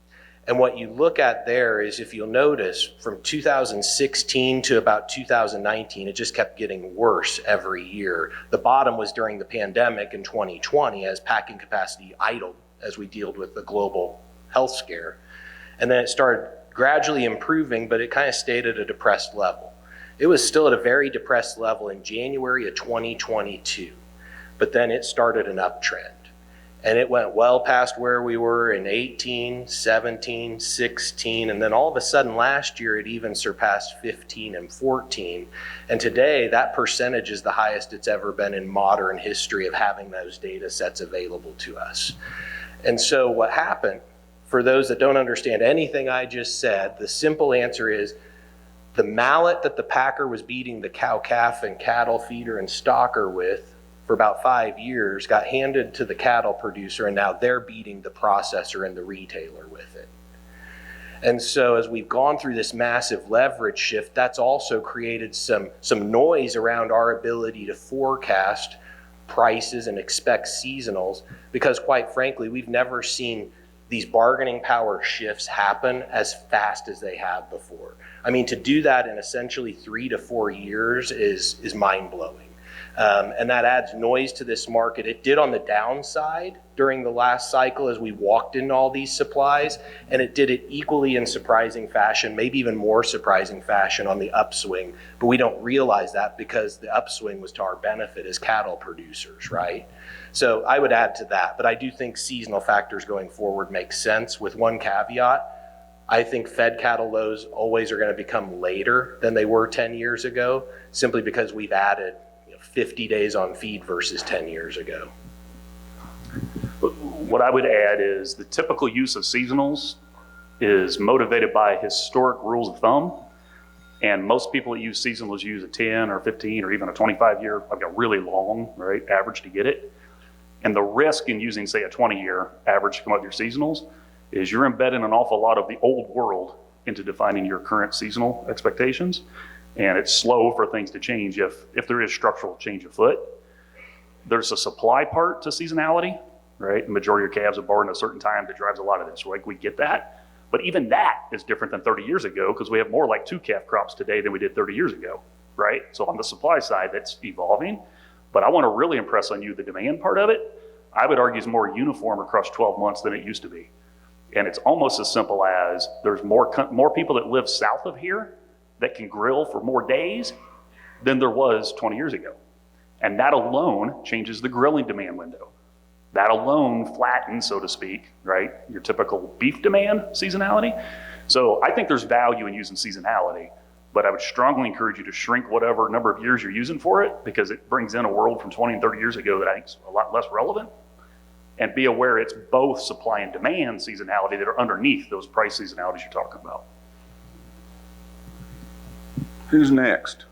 And what you look at there is, if you'll notice, from 2016 to about 2019, it just kept getting worse every year. The bottom was during the pandemic in 2020 as packing capacity idled as we dealt with the global health scare. And then it started gradually improving, but it kind of stayed at a depressed level. It was still at a very depressed level in January of 2022, but then it started an uptrend. And it went well past where we were in 18, 17, 16, and then all of a sudden last year it even surpassed 15 and 14. And today that percentage is the highest it's ever been in modern history of having those data sets available to us. And so what happened, for those that don't understand anything I just said, the simple answer is the mallet that the packer was beating the cow-calf and cattle feeder and stocker with for about 5 years got handed to the cattle producer, and now they're beating the processor and the retailer with it. And so as we've gone through this massive leverage shift, that's also created some noise around our ability to forecast prices and expect seasonals, because quite frankly, we've never seen these bargaining power shifts happen as fast as they have before. I mean, to do that in essentially 3 to 4 years is mind-blowing. And that adds noise to this market. It did on the downside during the last cycle as we walked into all these supplies, and it did it equally in surprising fashion, maybe even more surprising fashion on the upswing. But we don't realize that because the upswing was to our benefit as cattle producers, right? So I would add to that, but I do think seasonal factors going forward make sense, with one caveat. I think fed cattle lows always are going to become later than they were 10 years ago, simply because we've added 50 days on feed versus 10 years ago. What I would add is the typical use of seasonals is motivated by historic rules of thumb. And most people that use seasonals use a 10 or 15 or even a 25-year, like a really long, right, average to get it. And the risk in using, say, a 20-year average to come up with your seasonals is you're embedding an awful lot of the old world into defining your current seasonal expectations. And it's slow for things to change if there is structural change afoot. There's a supply part to seasonality, right? The majority of your calves are born at a certain time that drives a lot of this, right? We get that. But even that is different than 30 years ago because we have more like 2 calf crops today than we did 30 years ago, right? So on the supply side, that's evolving. But I want to really impress on you the demand part of it. I would argue is more uniform across 12 months than it used to be. And it's almost as simple as there's more people that live south of here that can grill for more days than there was 20 years ago. And that alone changes the grilling demand window. That alone flattens, so to speak, right, your typical beef demand seasonality. So I think there's value in using seasonality, but I would strongly encourage you to shrink whatever number of years you're using for it, because it brings in a world from 20 and 30 years ago that I think is a lot less relevant. And be aware it's both supply and demand seasonality that are underneath those price seasonalities you're talking about. Who's next?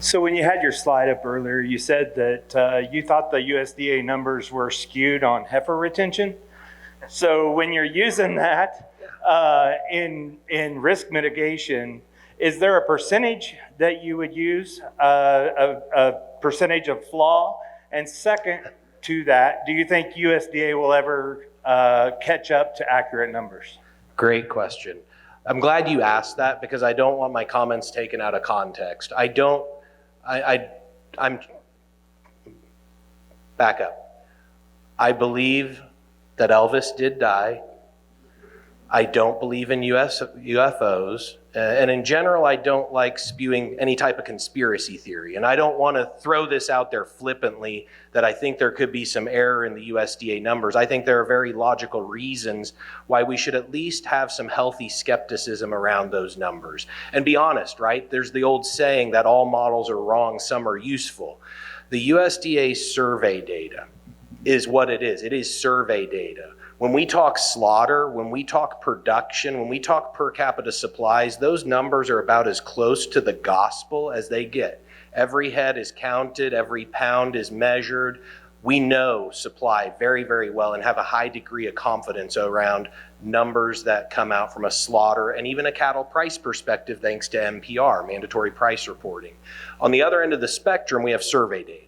So when you had your slide up earlier, you said that you thought the USDA numbers were skewed on heifer retention. So when you're using that in risk mitigation, is there a percentage that you would use, a percentage of flaw? And second to that, do you think USDA will ever catch up to accurate numbers? Great question. I'm glad you asked that because I don't want my comments taken out of context. I'm back up. I believe that Elvis did die. I don't believe in UFOs. And in general, I don't like spewing any type of conspiracy theory. And I don't want to throw this out there flippantly that I think there could be some error in the USDA numbers. I think there are very logical reasons why we should at least have some healthy skepticism around those numbers. And be honest, right? There's the old saying that all models are wrong, some are useful. The USDA survey data is what it is. It is survey data. When we talk slaughter, when we talk production, when we talk per capita supplies, those numbers are about as close to the gospel as they get. Every head is counted, every pound is measured. We know supply very, very well and have a high degree of confidence around numbers that come out from a slaughter and even a cattle price perspective thanks to MPR, mandatory price reporting. On the other end of the spectrum, we have survey data.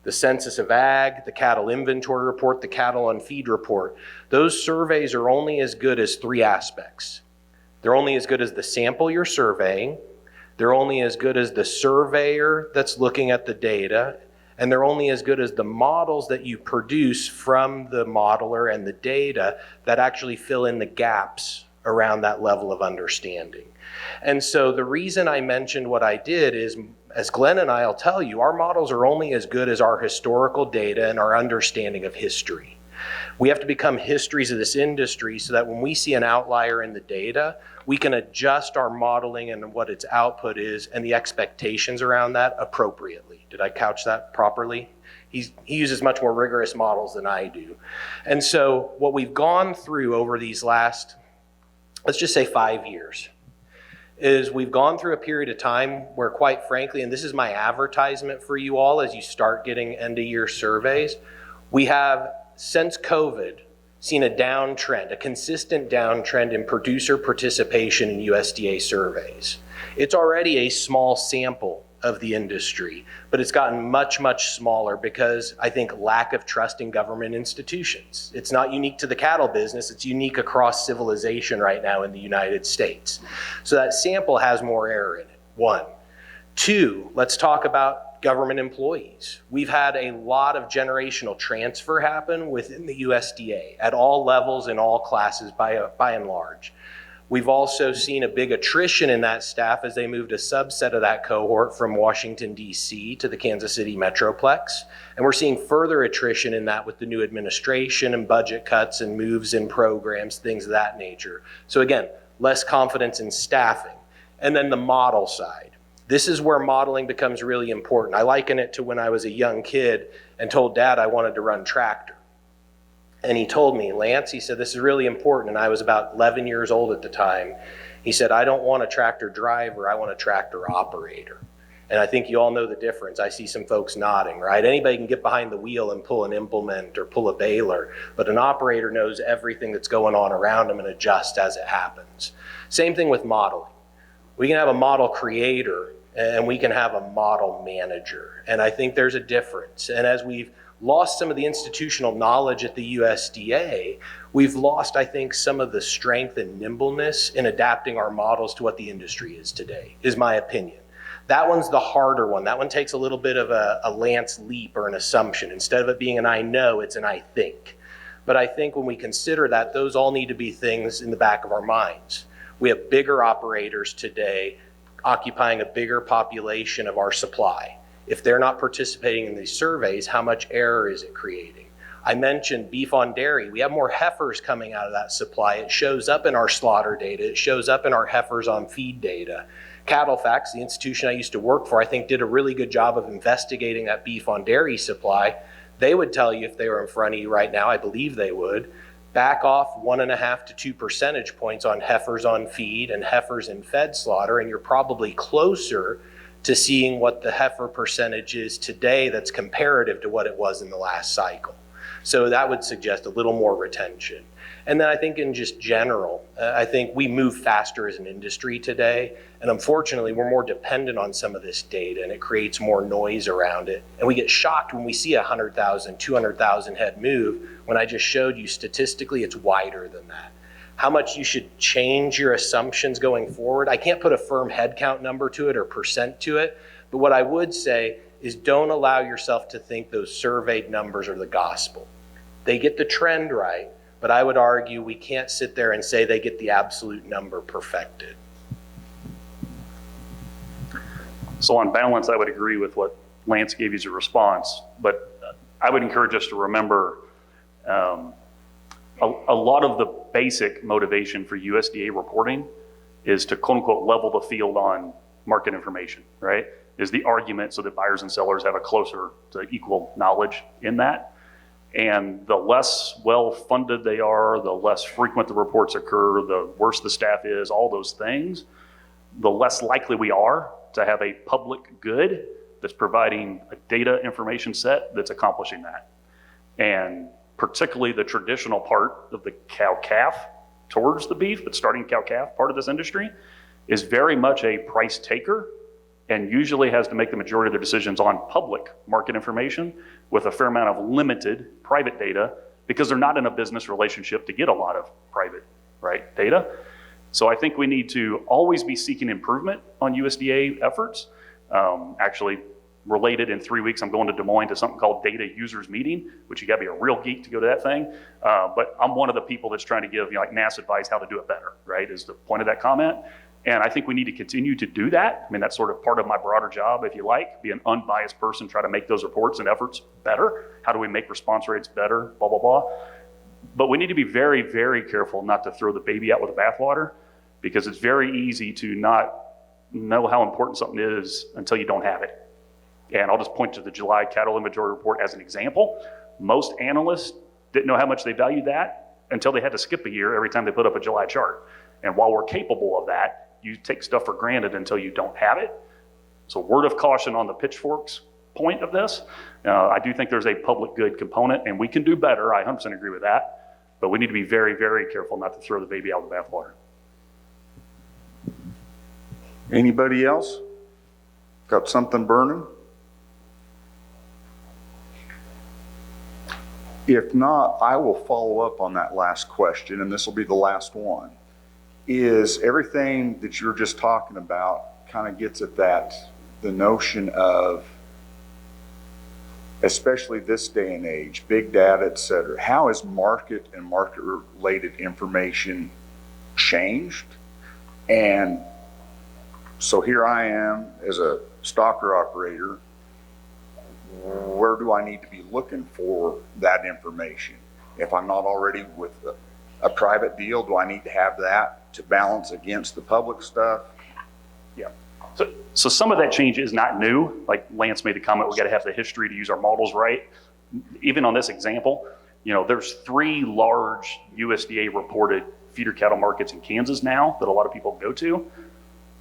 The Census of Ag, the Cattle Inventory Report, the Cattle on Feed Report. Those surveys are only as good as three aspects. They're only as good as the sample you're surveying, they're only as good as the surveyor that's looking at the data, and they're only as good as the models that you produce from the modeler and the data that actually fill in the gaps around that level of understanding. And so the reason I mentioned what I did is, as Glynn and I'll tell you, our models are only as good as our historical data and our understanding of history. We have to become histories of this industry so that when we see an outlier in the data, we can adjust our modeling and what its output is and the expectations around that appropriately. Did I couch that properly? He uses much more rigorous models than I do. And so what we've gone through over these last, let's just say 5 years, is we've gone through a period of time where, quite frankly, and this is my advertisement for you all as you start getting end of year surveys, we have, since COVID, seen a downtrend, a consistent downtrend in producer participation in USDA surveys. It's already a small sample of the industry, but it's gotten much, much smaller because I think lack of trust in government institutions. It's not unique to the cattle business, it's unique across civilization right now in the United States. So that sample has more error in it, one. Two, let's talk about government employees. We've had a lot of generational transfer happen within the USDA at all levels and all classes by and large. We've also seen a big attrition in that staff as they moved a subset of that cohort from Washington, D.C. to the Kansas City Metroplex. And we're seeing further attrition in that with the new administration and budget cuts and moves in programs, things of that nature. So again, less confidence in staffing. And then the model side. This is where modeling becomes really important. I liken it to when I was a young kid and told Dad I wanted to run tractor. And he told me, Lance, he said, this is really important. And I was about 11 years old at the time. He said, I don't want a tractor driver, I want a tractor operator. And I think you all know the difference. I see some folks nodding, right? Anybody can get behind the wheel and pull an implement or pull a baler, but an operator knows everything that's going on around them and adjusts as it happens. Same thing with modeling. We can have a model creator and we can have a model manager. And I think there's a difference. And as we've lost some of the institutional knowledge at the USDA, we've lost, I think, some of the strength and nimbleness in adapting our models to what the industry is today, is my opinion. That one's the harder one. That one takes a little bit of a Lance leap or an assumption. Instead of it being an I know, it's an I think. But I think when we consider that, those all need to be things in the back of our minds. We have bigger operators today occupying a bigger population of our supply. If they're not participating in these surveys, how much error is it creating? I mentioned beef on dairy. We have more heifers coming out of that supply. It shows up in our slaughter data. It shows up in our heifers on feed data. Cattle Facts, the institution I used to work for, I think did a really good job of investigating that beef on dairy supply. They would tell you if they were in front of you right now, I believe they would, back off 1.5 to 2 percentage points on heifers on feed and heifers in fed slaughter, and you're probably closer to seeing what the heifer percentage is today that's comparative to what it was in the last cycle. So that would suggest a little more retention. And then I think in just general, I think we move faster as an industry today. And unfortunately, we're more dependent on some of this data and it creates more noise around it. And we get shocked when we see 100,000, 200,000 head move, when I just showed you statistically it's wider than that. How much you should change your assumptions going forward, I can't put a firm head count number to it or percent to it. But what I would say is don't allow yourself to think those surveyed numbers are the gospel. They get the trend right. But I would argue we can't sit there and say they get the absolute number perfected. So on balance, I would agree with what Lance gave you as a response, but I would encourage us to remember a lot of the basic motivation for USDA reporting is to quote unquote level the field on market information, right? Is the argument so that buyers and sellers have a closer to equal knowledge in that. And the less well-funded they are, the less frequent the reports occur, the worse the staff is, all those things, the less likely we are to have a public good that's providing a data information set that's accomplishing that. And particularly the traditional part of the cow-calf towards the beef, but starting cow-calf part of this industry is very much a price taker and usually has to make the majority of their decisions on public market information with a fair amount of limited private data because they're not in a business relationship to get a lot of private, right, data. So I think we need to always be seeking improvement on USDA efforts. Actually, related in 3 weeks, I'm going to Des Moines to something called Data Users Meeting, which you gotta be a real geek to go to that thing. But I'm one of the people that's trying to give like NAS advice how to do it better, right, is the point of that comment. And I think we need to continue to do that. I mean, that's sort of part of my broader job, if you like, be an unbiased person, try to make those reports and efforts better. How do we make response rates better, blah, blah, blah. But we need to be very, very careful not to throw the baby out with the bathwater because it's very easy to not know how important something is until you don't have it. And I'll just point to the July cattle inventory report as an example. Most analysts didn't know how much they valued that until they had to skip a year every time they put up a July chart. And while we're capable of that, you take stuff for granted until you don't have it. So word of caution on the pitchforks point of this. I do think there's a public good component and we can do better. I 100% agree with that. But we need to be very, very careful not to throw the baby out with the bathwater. Anybody else? Got something burning? If not, I will follow up on that last question, and this will be the last one. Is everything that you're just talking about kind of gets at that, the notion of, especially this day and age, big data, et cetera, how has market and market-related information changed? And so here I am as a stocker operator. Where do I need to be looking for that information? If I'm not already with a private deal, do I need to have that to balance against the public stuff? Yeah. So some of that change is not new. Like Lance made the comment, we got to have the history to use our models right. Even on this example, there's 3 large USDA reported feeder cattle markets in Kansas now that a lot of people go to.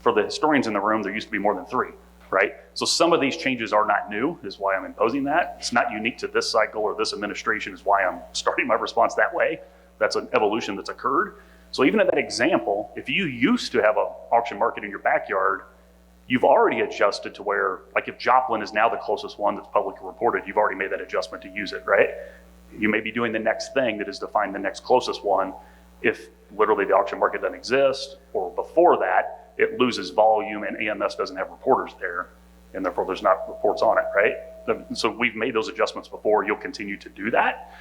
For the historians in the room, there used to be more than 3, right? So some of these changes are not new, is why I'm imposing that. It's not unique to this cycle or this administration, is why I'm starting my response that way. That's an evolution that's occurred. So even in that example, if you used to have an auction market in your backyard, you've already adjusted to where, like if Joplin is now the closest one that's publicly reported, you've already made that adjustment to use it, right? You may be doing the next thing that is to find the next closest one. If literally the auction market doesn't exist, or before that, it loses volume and AMS doesn't have reporters there, and therefore there's not reports on it, right? So we've made those adjustments before. You'll continue to do that.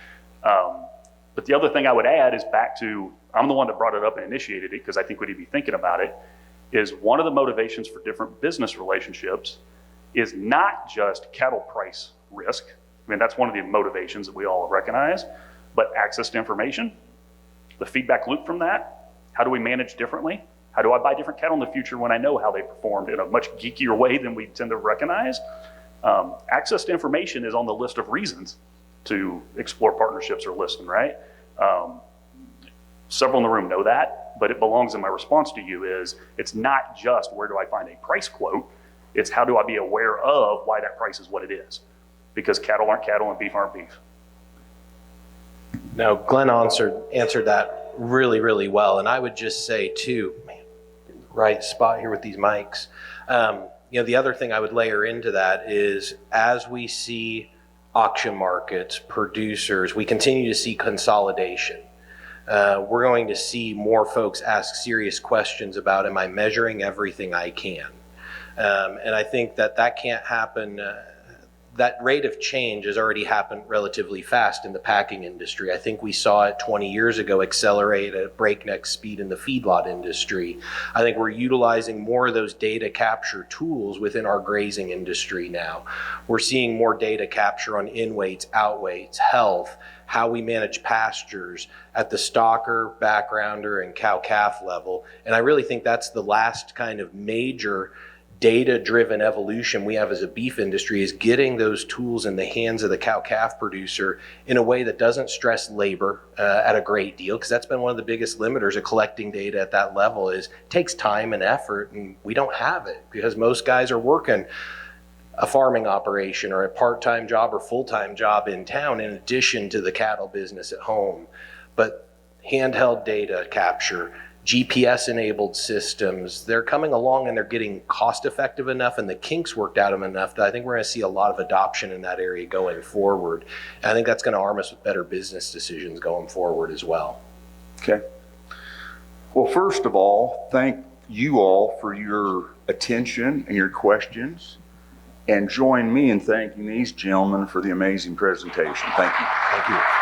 But the other thing I would add is back to, I'm the one that brought it up and initiated it because I think we need to be thinking about it, is one of the motivations for different business relationships is not just cattle price risk. I mean, that's one of the motivations that we all recognize, but access to information, the feedback loop from that, how do we manage differently? How do I buy different cattle in the future when I know how they performed in a much geekier way than we tend to recognize? Access to information is on the list of reasons to explore partnerships or listen, right? Several in the room know that, but it belongs in my response to you is, it's not just where do I find a price quote, it's how do I be aware of why that price is what it is? Because cattle aren't cattle and beef aren't beef. Now, Glynn answered that really, really well. And I would just say too, man, right spot here with these mics. The other thing I would layer into that is as we see auction markets, producers, we continue to see consolidation. We're going to see more folks ask serious questions about, am I measuring everything I can? And I think that can't happen. That rate of change has already happened relatively fast in the packing industry. I think we saw it 20 years ago accelerate at breakneck speed in the feedlot industry. I think we're utilizing more of those data capture tools within our grazing industry now. We're seeing more data capture on in-weights, out-weights, health, how we manage pastures at the stalker, backgrounder, and cow-calf level. And I really think that's the last kind of major data-driven evolution we have as a beef industry, is getting those tools in the hands of the cow-calf producer in a way that doesn't stress labor at a great deal, because that's been one of the biggest limiters of collecting data at that level. Is it takes time and effort, and we don't have it because most guys are working a farming operation or a part-time job or full-time job in town in addition to the cattle business at home. But handheld data capture, GPS-enabled systems, they're coming along and they're getting cost-effective enough and the kinks worked out of them enough that I think we're going to see a lot of adoption in that area going forward. And I think that's going to arm us with better business decisions going forward as well. Okay. Well, first of all, thank you all for your attention and your questions. And join me in thanking these gentlemen for the amazing presentation. Thank you. Thank you.